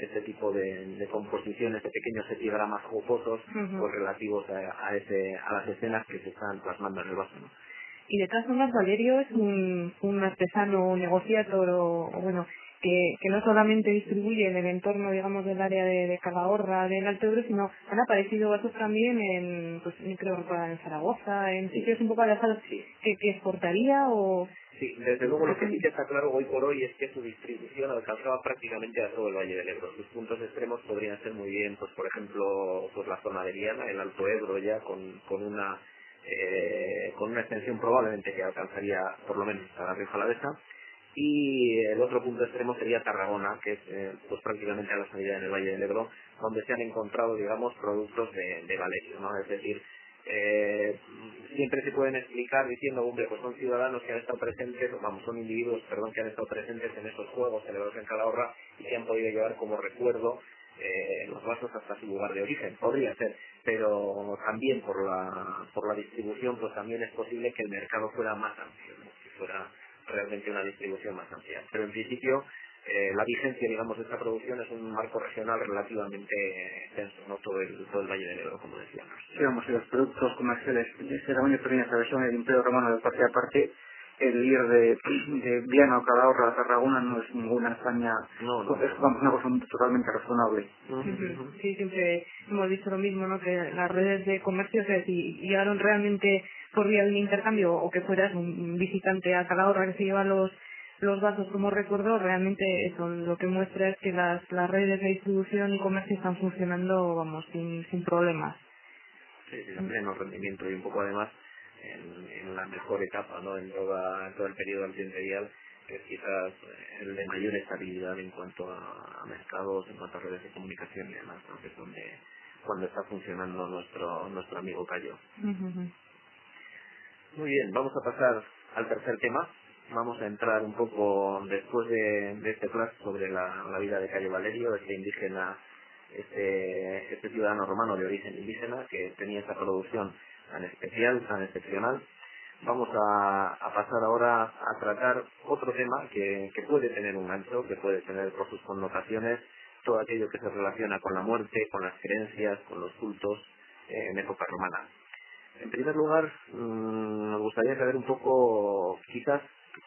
este tipo de composiciones, de pequeños epigramas jocosos pues relativos a las escenas que se están plasmando en el vaso, ¿no?
Y de todas formas, Valerio es un artesano, un negociator, bueno, que no solamente distribuye en el entorno, digamos, del área de Calahorra, del Alto Ebro, sino han aparecido vasos también creo recordar en Zaragoza, en sitios un poco alejados, que exportaría o...
Sí, desde luego lo que sí que está claro hoy por hoy es que su distribución alcanzaba prácticamente a todo el Valle del Ebro. Sus puntos extremos podrían ser muy bien, pues por ejemplo, pues la zona de Viana, el Alto Ebro ya con una extensión probablemente que alcanzaría por lo menos a la Rioja Alavesa, y el otro punto extremo sería Tarragona, que es pues prácticamente a la salida del Valle del Ebro, donde se han encontrado, digamos, productos de Valerio, ¿no? Es decir, siempre se pueden explicar diciendo, hombre, pues son ciudadanos que han estado presentes, son individuos, perdón, que han estado presentes en esos juegos celebrados en Calahorra y que han podido llevar como recuerdo los vasos hasta su lugar de origen. Podría ser, pero también por la distribución, pues también es posible que el mercado fuera más amplio, ¿no? Que fuera realmente una distribución más amplia. Pero en principio, la vigencia, digamos, de esta producción es un marco regional relativamente extenso, no todo el Valle del Ebro, como decíamos.
Sí, vamos, y los productos comerciales de ese tamaño pequeño, esa versión del Imperio Romano de parte a parte, el ir de Viana o Calahorra a Tarragona no es ninguna hazaña, es vamos, una cosa totalmente razonable.
Sí, siempre hemos dicho lo mismo, ¿no? Que las redes de comercio, que si llegaron realmente por vía de un intercambio o que fueras un visitante a Calahorra que se lleva los vasos como recuerdo, realmente eso lo que muestra es que las redes de distribución y comercio están funcionando, vamos, sin problemas.
Sí, en pleno rendimiento y un poco además en la mejor etapa, ¿no? En todo el periodo antiimperial, que es quizás el de mayor estabilidad en cuanto a mercados, en cuanto a redes de comunicación y demás, ¿no? Que es cuando está funcionando nuestro amigo Cayo. Muy bien, vamos a pasar al tercer tema. Vamos a entrar un poco después de este flash sobre la vida de Cayo Valerio, este indígena, este ciudadano romano de origen indígena que tenía esta producción tan especial, tan excepcional. Vamos a pasar ahora a tratar otro tema que puede tener un gancho, que puede tener por sus connotaciones todo aquello que se relaciona con la muerte, con las creencias, con los cultos en época romana. En primer lugar, nos gustaría saber un poco, quizás,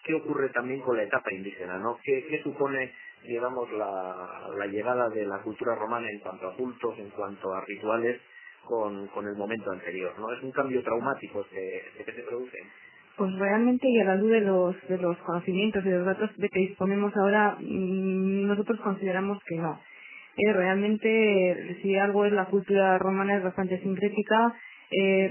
qué ocurre también con la etapa indígena, ¿no? ¿Qué supone, digamos, la llegada de la cultura romana en cuanto a cultos, en cuanto a rituales, con el momento anterior, ¿no? ¿Es un cambio traumático que se produce?
Pues realmente, y a la luz de los conocimientos y de los datos de que disponemos ahora, nosotros consideramos que no. Realmente, si algo es la cultura romana, es bastante sincrética,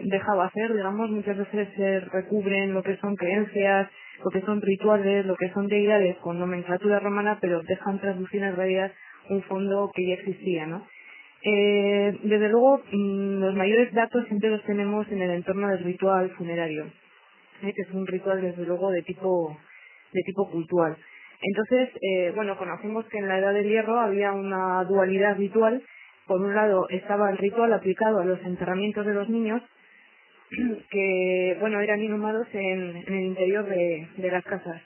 dejaba hacer, digamos, muchas veces se recubren lo que son creencias, lo que son rituales, lo que son deidades con nomenclatura romana, pero dejan traducir en realidad un fondo que ya existía, ¿no? Desde luego, los mayores datos siempre los tenemos en el entorno del ritual funerario, que es un ritual desde luego de tipo cultural. Entonces, bueno, conocemos que en la Edad del Hierro había una dualidad ritual. Por un lado estaba el ritual aplicado a los enterramientos de los niños, que, bueno, eran inhumados en el interior de las casas.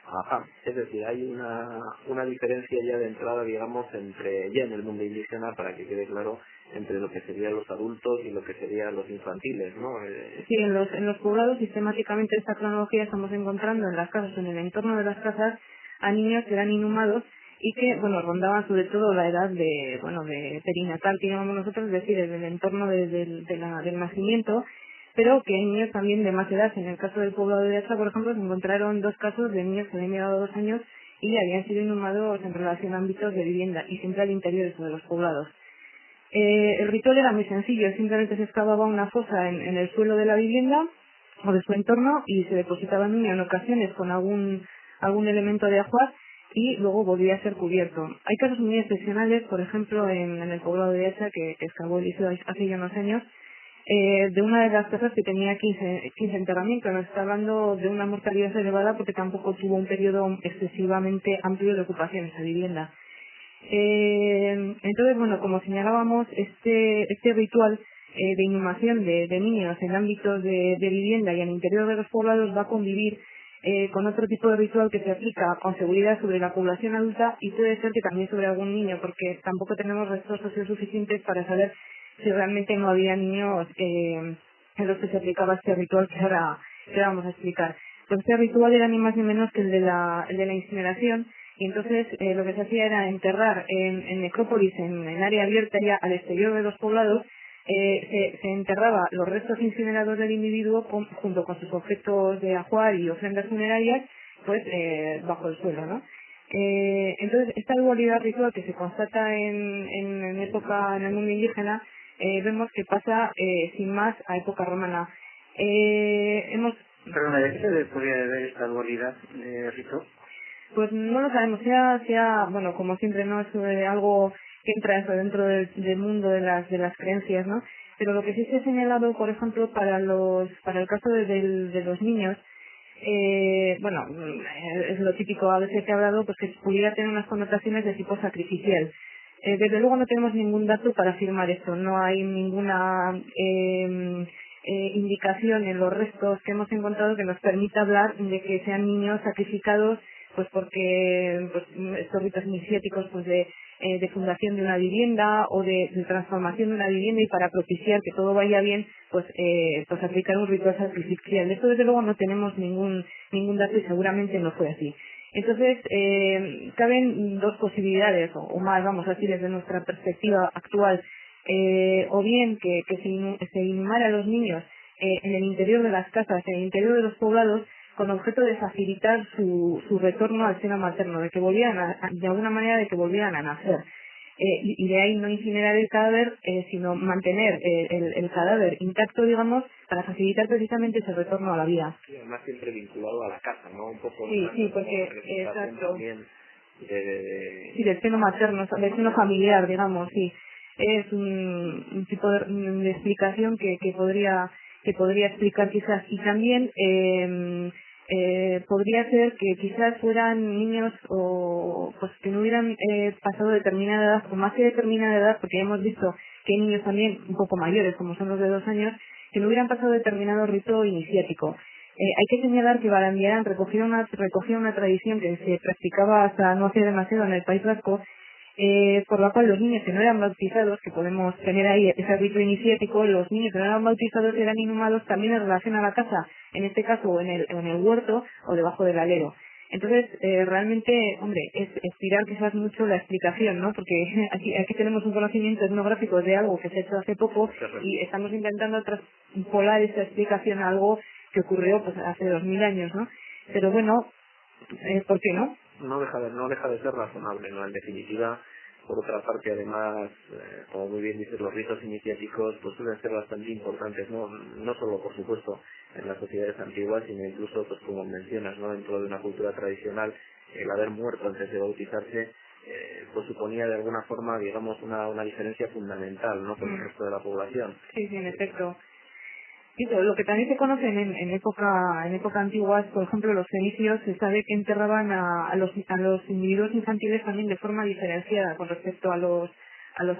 Ajá, es decir, hay una diferencia ya de entrada, digamos, ya en el mundo indígena, para que quede claro, entre lo que serían los adultos y lo que serían los infantiles, ¿no?
Sí, en los poblados sistemáticamente esta cronología estamos encontrando en las casas, en el entorno de las casas, a niños que eran inhumados y que, bueno, rondaban sobre todo la edad de perinatal, que llamamos nosotros, es decir, en el entorno del nacimiento, pero que hay niños también de más edad. En el caso del poblado de Hacha, por ejemplo, se encontraron 2 casos de niños que habían llegado a 2 años y habían sido inhumados en relación a ámbitos de vivienda y siempre al interior de los poblados. El ritual era muy sencillo, simplemente se excavaba una fosa en el suelo de la vivienda o de su entorno y se depositaba el niño en ocasiones con algún elemento de ajuar y luego volvía a ser cubierto. Hay casos muy excepcionales, por ejemplo, en el poblado de Hacha, que excavó Eliseo hace ya unos años, de una de las casas que tenía 15 enterramientos. Nos está hablando de una mortalidad elevada porque tampoco tuvo un periodo excesivamente amplio de ocupación esa vivienda. Entonces, bueno, como señalábamos, este ritual de inhumación de niños en ámbitos de vivienda y en el interior de los poblados va a convivir con otro tipo de ritual que se aplica con seguridad sobre la población adulta y puede ser que también sobre algún niño, porque tampoco tenemos restos socios suficientes para saber si realmente no había niños en los que se aplicaba este ritual que ahora vamos a explicar. Pues este ritual era ni más ni menos que el de la incineración, y entonces lo que se hacía era enterrar en necrópolis, en área abierta ya al exterior de los poblados, se enterraba los restos incinerados del individuo junto con sus objetos de ajuar y ofrendas funerarias, pues bajo el suelo, ¿no? Entonces esta dualidad ritual que se constata en el mundo indígena, vemos que pasa sin más a época romana.
Perdona, ¿de qué se podría deber esta dualidad de rito?
Pues no lo sabemos, bueno, como siempre no es algo que entra dentro del mundo de las creencias, ¿no? Pero lo que sí se ha señalado, por ejemplo, para el caso de los niños, bueno, es lo típico a veces que he hablado, pues que pudiera tener unas connotaciones de tipo sacrificial. Desde luego no tenemos ningún dato para afirmar esto, no hay ninguna indicación en los restos que hemos encontrado que nos permita hablar de que sean niños sacrificados pues porque pues, estos ritos iniciáticos pues de fundación de una vivienda o de transformación de una vivienda, y para propiciar que todo vaya bien pues aplicar un ritual sacrificial. De esto desde luego no tenemos ningún dato y seguramente no fue así. Entonces caben dos posibilidades o más, vamos a decir, desde nuestra perspectiva actual, o bien que se inhumara a los niños en el interior de las casas, en el interior de los poblados, con objeto de facilitar su retorno al seno materno, de que volvieran de alguna manera de que volvieran a nacer. Y de ahí no incinerar el cadáver, sino mantener el cadáver intacto, digamos, para facilitar precisamente ese retorno a la vida.
Sí, además siempre vinculado a la casa, ¿no? Un poco
sí, porque exacto.
También
Sí, del seno materno, del seno familiar, digamos, sí. Es un tipo de explicación que podría explicar quizás. Y también podría ser que quizás fueran niños o pues que no hubieran pasado determinada edad, o más que determinada edad, porque ya hemos visto que hay niños también un poco mayores, como son los de 2 años, que no hubieran pasado determinado rito iniciático. Hay que señalar que Barandiarán recogía una tradición que se practicaba hasta no hace demasiado en el País Vasco, por la cual los niños que no eran bautizados, que podemos tener ahí ese rito iniciático, los niños que no eran bautizados eran inhumados también en relación a la casa, en este caso en el huerto o debajo del alero. Entonces, realmente, hombre, es estirar quizás mucho la explicación, ¿no? Porque aquí tenemos un conocimiento etnográfico de algo que se ha hecho hace poco y estamos intentando traspolar esa explicación a algo que ocurrió pues hace 2000 años, ¿no? Pero bueno, ¿por qué no?
No deja de ser razonable, ¿no? En definitiva, por otra parte, además, como muy bien dices, los ritos iniciáticos pues suelen ser bastante importantes, no solo, por supuesto, en las sociedades antiguas, sino incluso, pues como mencionas, ¿no? Dentro de una cultura tradicional, el haber muerto antes de bautizarse pues suponía de alguna forma, digamos, una diferencia fundamental, ¿no? Con el resto de la población.
Sí, en efecto. Sí, lo que también se conoce en época antigua, por ejemplo, los fenicios, se sabe que enterraban a los individuos infantiles también de forma diferenciada con respecto a los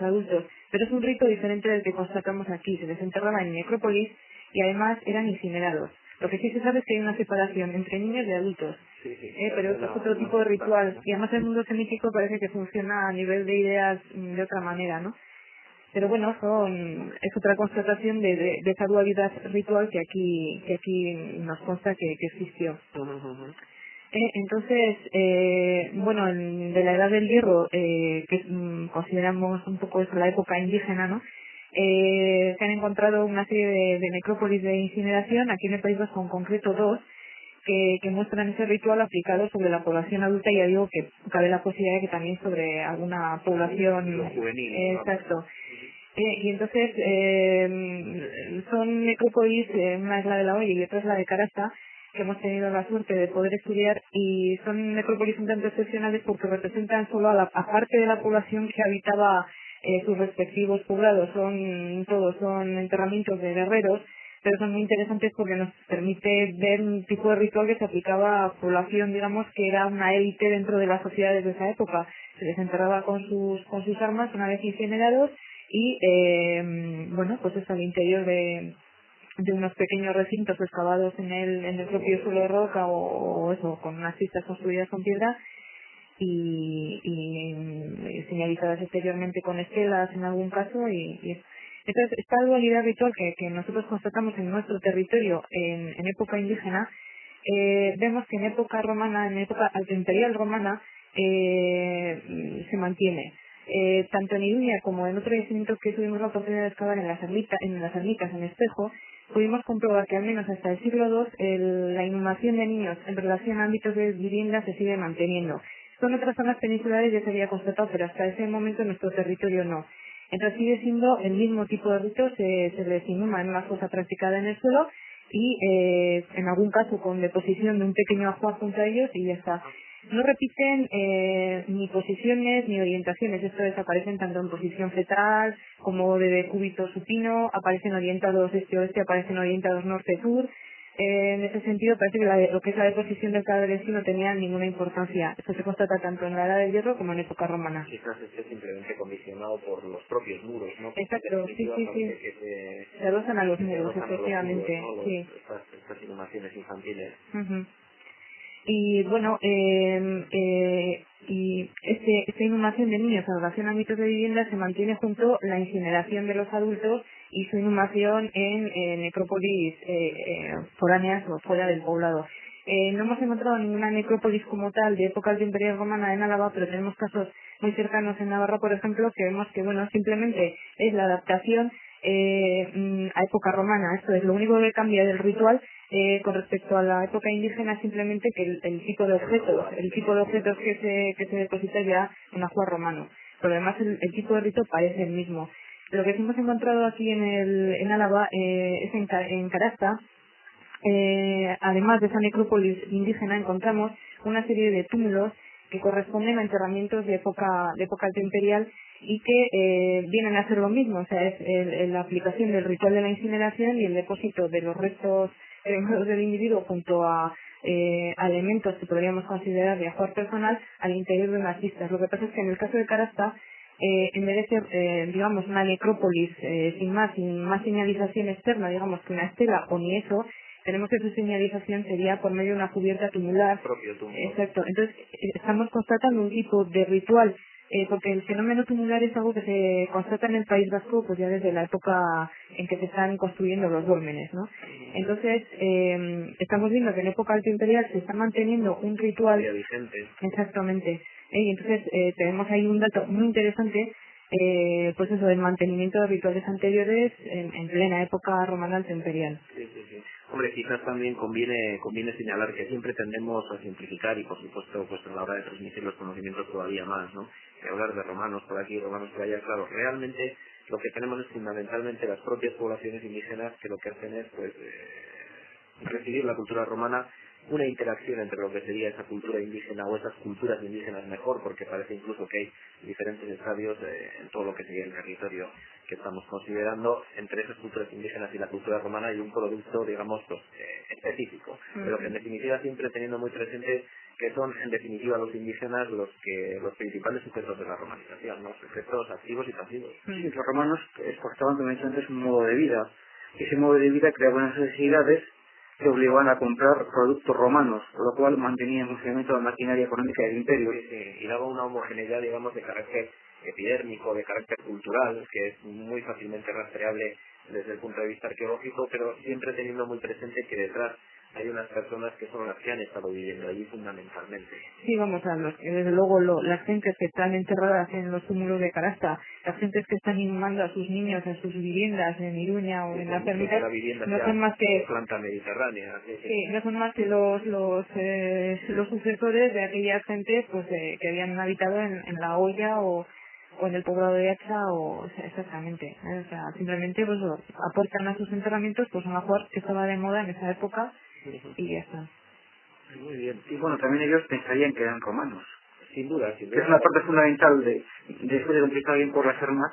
adultos. Pero es un rito diferente del que constatamos aquí. Se les enterraba en necrópolis y además eran incinerados. Lo que sí se sabe es que hay una separación entre niños y adultos.
Sí,
Pero es otro tipo de ritual. Y además el mundo semítico parece que funciona a nivel de ideas de otra manera, ¿no? Pero bueno, es otra constatación de esa dualidad ritual que aquí nos consta que existió. Entonces, bueno, de la Edad del Hierro, que consideramos un poco eso, la época indígena, ¿no? Se han encontrado una serie de necrópolis de incineración, aquí en el País Vasco en concreto 2, que muestran ese ritual aplicado sobre la población adulta, y ya digo que cabe la posibilidad de que también sobre alguna población
juvenil.
Exacto. Y entonces son necrópolis, una es la de la Hoya y otra es la de Carasta, que hemos tenido la suerte de poder estudiar, y son necrópolis un tanto excepcionales porque representan solo a parte de la población que habitaba sus respectivos poblados. Son enterramientos de guerreros, pero son muy interesantes porque nos permite ver un tipo de ritual que se aplicaba a población, digamos, que era una élite dentro de las sociedades de esa época. Se les enterraba con sus armas una vez incinerados y, bueno, pues es al interior de unos pequeños recintos excavados en el propio suelo de roca o eso, con unas pistas construidas con piedra y señalizadas exteriormente con estelas en algún caso, y entonces esta dualidad ritual que nosotros constatamos en nuestro territorio en época indígena, vemos que en época romana, en época altoimperial romana, se mantiene. Tanto en Iruña como en otros yacimientos que tuvimos la oportunidad de excavar en las ermitas en Espejo, pudimos comprobar que al menos hasta el siglo II la inhumación de niños en relación a ámbitos de vivienda se sigue manteniendo. Son otras zonas peninsulares ya se había constatado, pero hasta ese momento en nuestro territorio no. Entonces sigue siendo el mismo tipo de rito, se les inhuma en una fosa practicada en el suelo y en algún caso con deposición de un pequeño ajuar junto a ellos y ya está. No repiten ni posiciones ni orientaciones, esto desaparecen tanto en posición fetal como de decúbito supino, aparecen orientados este-oeste, aparecen orientados norte-sur, En ese sentido, parece que lo que es la deposición del cadáver en sí no tenía ninguna importancia. Esto se constata tanto en la Edad del Hierro como en época romana.
Quizás esté simplemente condicionado por los propios muros, ¿no?
Exacto, sí. Se adosan a los muros, efectivamente,
¿no?
sí.
Estas inhumaciones infantiles.
Uh-huh. Y bueno, y esta inhumación de niños en relación a mitos de vivienda se mantiene junto la incineración de los adultos y su inhumación en necrópolis foráneas o fuera del poblado. No hemos encontrado ninguna necrópolis como tal de época del Imperio Romana en Álava, pero tenemos casos muy cercanos en Navarra, por ejemplo, que vemos que bueno, simplemente es la adaptación a época romana. Esto es lo único que cambia del ritual con respecto a la época indígena, simplemente que el tipo de objetos que se deposita ya en ajuar romano. Pero además el tipo de rito parece el mismo. Lo que sí hemos encontrado aquí en Álava es en Carasta. Además de esa necrópolis indígena, encontramos una serie de túmulos que corresponden a enterramientos de época imperial y que vienen a ser lo mismo, o sea, es la aplicación del ritual de la incineración y el depósito de los restos del individuo junto a elementos que podríamos considerar de ajuar personal al interior de unas cistas. Lo que pasa es que en el caso de Carasta, en vez de ser, digamos, una necrópolis sin más señalización externa, digamos que una estela o ni eso, tenemos que su señalización sería por medio de una cubierta tumular.
Propio túmulo.
Exacto. Entonces, estamos constatando un tipo de ritual, porque el fenómeno tumular es algo que se constata en el País Vasco pues ya desde la época en que se están construyendo los dólmenes, ¿no? Entonces, estamos viendo que en época alto imperial se está manteniendo un ritual
vigente.
Exactamente. Y entonces tenemos ahí un dato muy interesante, pues eso, del mantenimiento de rituales anteriores en plena época romana alto imperial.
Sí. Hombre, quizás también conviene señalar que siempre tendemos a simplificar y por supuesto pues a la hora de transmitir los conocimientos todavía más, ¿no? Que hablar de romanos por aquí, romanos por allá, claro, realmente lo que tenemos es fundamentalmente las propias poblaciones indígenas que lo que hacen es pues recibir la cultura romana, una interacción entre lo que sería esa cultura indígena o esas culturas indígenas mejor, porque parece incluso que hay diferentes estadios en todo lo que sería el territorio que estamos considerando entre esas culturas indígenas y la cultura romana y un producto, digamos, pues, específico, pero que en definitiva siempre teniendo muy presente que son en definitiva los indígenas los principales sujetos de la romanización, ¿no? Sujetos activos y pasivos.
Sí, los romanos exportaban, como he dicho antes, un modo de vida. Ese modo de vida creaba unas necesidades que obligaban a comprar productos romanos, con lo cual mantenía en funcionamiento la maquinaria económica del imperio.
Sí, y daba una homogeneidad, digamos, de carácter epidérmico, de carácter cultural, que es muy fácilmente rastreable desde el punto de vista arqueológico, pero siempre teniendo muy presente que detrás hay unas personas que son las que han estado viviendo allí fundamentalmente.
Sí, vamos a ver, desde luego las gentes que están enterradas en los túmulos de Carasta, las gentes que están inhumando a sus niños en sus viviendas en Iruña o en las ermitas, no son más que
planta mediterránea.
Sí, no son más que los sucesores de aquellas gentes pues que habían habitado en la olla o en el poblado de Hacha o sea, exactamente, o sea, simplemente pues aportan a sus enterramientos pues una flor que estaba de moda en esa época y ya está.
Muy bien.
Y bueno, también ellos pensarían que eran romanos.
Sin duda.
Que es una parte fundamental después de conquistar bien por las armas,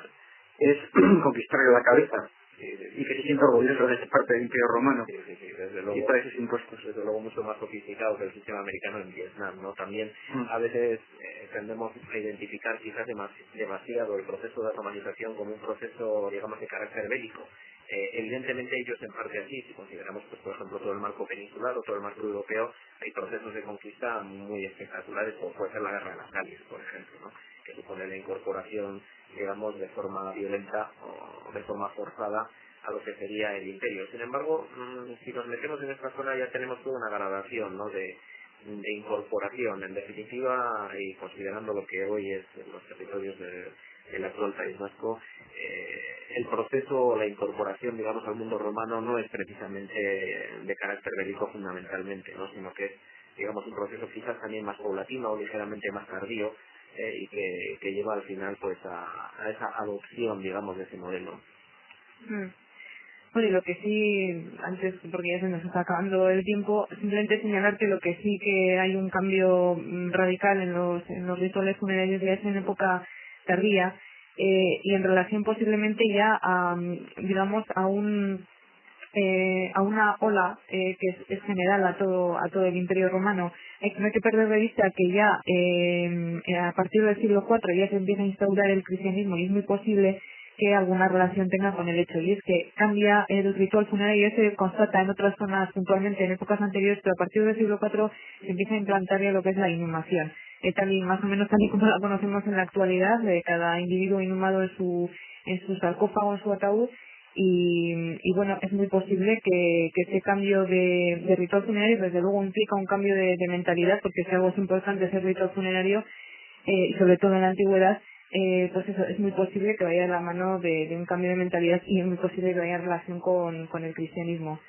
es conquistarle la cabeza. Y que se sienta orgulloso de esa parte del Imperio Romano.
Sí, desde luego.
Y para esos impuestos.
Desde luego mucho más sofisticado que el sistema americano en Vietnam, ¿no? También a veces tendemos a identificar quizás demasiado el proceso de romanización como un proceso, digamos, de carácter bélico. Evidentemente ellos en parte así, si consideramos pues por ejemplo todo el marco peninsular o todo el marco europeo, hay procesos de conquista muy espectaculares, como puede ser la guerra de las Galias, por ejemplo, ¿no? Que supone la incorporación, digamos, de forma violenta o de forma forzada a lo que sería el imperio. Sin embargo, si nos metemos en esta zona ya tenemos toda una gradación, ¿no? de incorporación, en definitiva, y considerando lo que hoy es los territorios del actual País Vasco, el proceso o la incorporación, digamos, al mundo romano no es precisamente de carácter bélico fundamentalmente, ¿no? Sino que es, digamos, un proceso quizás también más paulatino o ligeramente más tardío y que lleva al final pues a esa adopción, digamos, de ese modelo.
Bueno, y lo que sí, antes, porque ya se nos está acabando el tiempo, simplemente señalar que lo que sí que hay un cambio radical en los rituales funerarios ya es en época tardía, y en relación posiblemente ya a, digamos, a un a una ola que es general a todo el Imperio Romano. No hay que perder de vista que ya a partir del siglo IV ya se empieza a instaurar el cristianismo y es muy posible que alguna relación tenga con el hecho, y es que cambia el ritual funerario. Se constata en otras zonas puntualmente en épocas anteriores, pero a partir del siglo IV se empieza a implantar ya lo que es la inhumación, tal y más o menos tal y como la conocemos en la actualidad, de cada individuo inhumado en su sarcófago, en su ataúd. Y bueno, es muy posible que ese cambio de ritual funerario desde luego implica un cambio de mentalidad, porque si algo es importante ese ritual funerario, y sobre todo en la antigüedad, pues eso, es muy posible que vaya de la mano de un cambio de mentalidad, y es muy posible que vaya en relación con el cristianismo.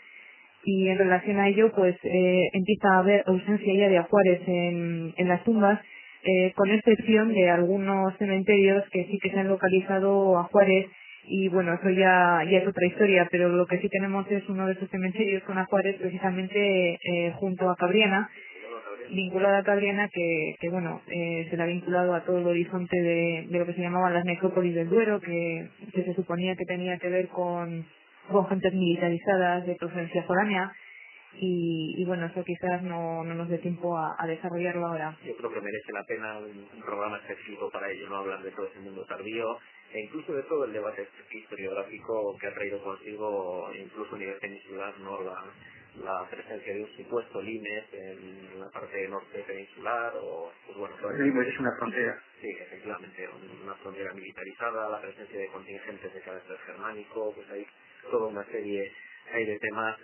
Y en relación a ello, pues empieza a haber ausencia ya de ajuares en las tumbas, con excepción de algunos cementerios que sí que se han localizado ajuares. Y bueno, eso ya es otra historia, pero lo que sí tenemos es uno de esos cementerios con ajuares precisamente junto a Cabriana, vinculada a Cabriana, que bueno, se le ha vinculado a todo el horizonte de lo que se llamaban las necrópolis del Duero, que se suponía que tenía que ver con gentes militarizadas de procedencia foránea. Y bueno, eso quizás no nos dé tiempo a desarrollarlo ahora.
Yo creo que merece la pena un programa específico para ello, no hablar de todo ese mundo tardío e incluso de todo el debate historiográfico que ha traído consigo, incluso a nivel peninsular, no la presencia de un supuesto Limes en la parte norte peninsular, o pues bueno,
Limes es una frontera.
Sí, efectivamente, una frontera militarizada, la presencia de contingentes de carácter germánico, pues hay toda una serie de temas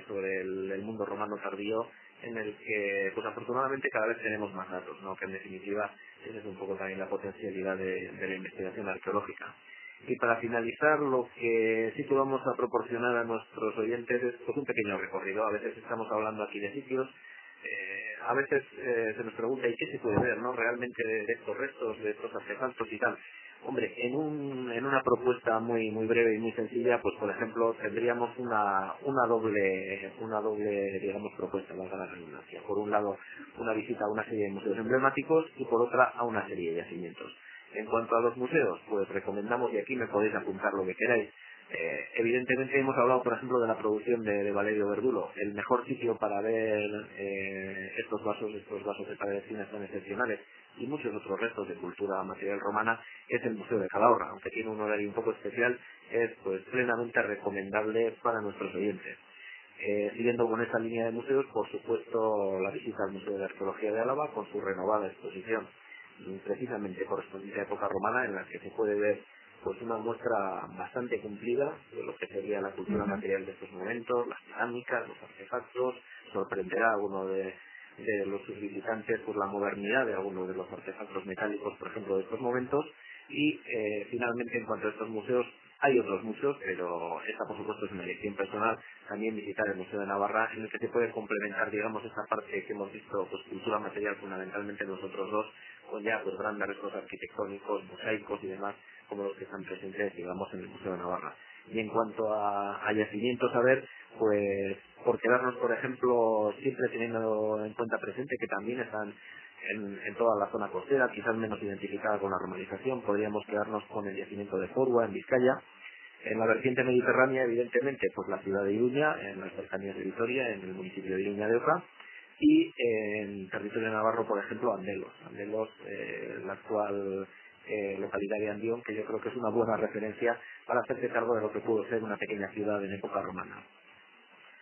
sobre el mundo romano tardío, en el que pues afortunadamente cada vez tenemos más datos, ¿no? Que en definitiva esa es un poco también la potencialidad de la investigación arqueológica. Y para finalizar, lo que sí que vamos a proporcionar a nuestros oyentes es pues un pequeño recorrido. A veces estamos hablando aquí de sitios, a veces se nos pregunta ¿y qué se puede ver, no? Realmente de estos restos, de estos artefactos y tal. Hombre, en una propuesta muy breve y muy sencilla, pues por ejemplo tendríamos una doble digamos propuesta, valga la redundancia. Por un lado, una visita a una serie de museos emblemáticos y por otra a una serie de yacimientos. En cuanto a los museos, pues recomendamos, y aquí me podéis apuntar lo que queráis. Evidentemente hemos hablado, por ejemplo, de la producción de Valerio Verdulo. El mejor sitio para ver estos vasos de Palestina tan excepcionales y muchos otros restos de cultura material romana es el Museo de Calahorra. Aunque tiene un horario un poco especial, es pues plenamente recomendable para nuestros oyentes. Siguiendo con esta línea de museos, por supuesto, la visita al Museo de Arqueología de Álava con su renovada exposición, precisamente correspondiente a época romana, en la que se puede ver pues una muestra bastante cumplida de lo que sería la cultura material de estos momentos, las cerámicas, los artefactos. Sorprenderá a alguno de los visitantes por la modernidad de algunos de los artefactos metálicos, por ejemplo, de estos momentos. Y finalmente, en cuanto a estos museos, hay otros muchos, pero esta por supuesto es una elección personal. También visitar el Museo de Navarra, en el que se puede complementar, digamos, esta parte que hemos visto, pues cultura material fundamentalmente nosotros dos, con ya pues grandes restos arquitectónicos, mosaicos y demás, como los que están presentes, digamos, en el Museo de Navarra. Y en cuanto a yacimientos, a ver, pues por quedarnos, por ejemplo, siempre teniendo en cuenta presente que también están en toda la zona costera, quizás menos identificada con la romanización, podríamos quedarnos con el yacimiento de Forua, en Vizcaya. En la vertiente mediterránea, evidentemente, pues la ciudad de Iruña, en las cercanías de Vitoria, en el municipio de Iruña de Oca, y en territorio navarro, por ejemplo, Andelos, la actual localidad de Andión, que yo creo que es una buena referencia para hacerse cargo de lo que pudo ser una pequeña ciudad en época romana.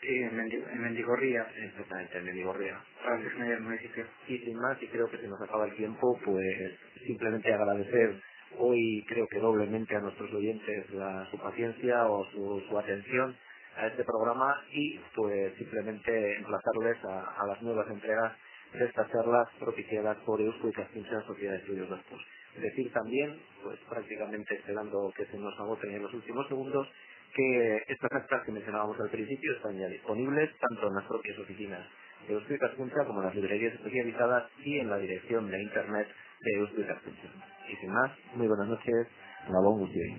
Sí, en Mendigorría.
Exactamente, en Mendigorría.
Para definir el municipio.
Y sin más, y creo que se nos acaba el tiempo, pues simplemente agradecer hoy, creo que doblemente, a nuestros oyentes su paciencia o su atención a este programa, y pues simplemente emplazarles a las nuevas entregas de estas charlas propiciadas por Eusko y Castilla Sociedad de Estudios Vascos. Decir también, pues prácticamente esperando que se nos agoten en los últimos segundos, que estas actas que mencionábamos al principio están ya disponibles tanto en las propias oficinas de Eusko y Castilla como en las librerías especializadas y en la dirección de internet de Eusko y Castilla. Y sin más, muy buenas noches, Gabón Gutiérrez.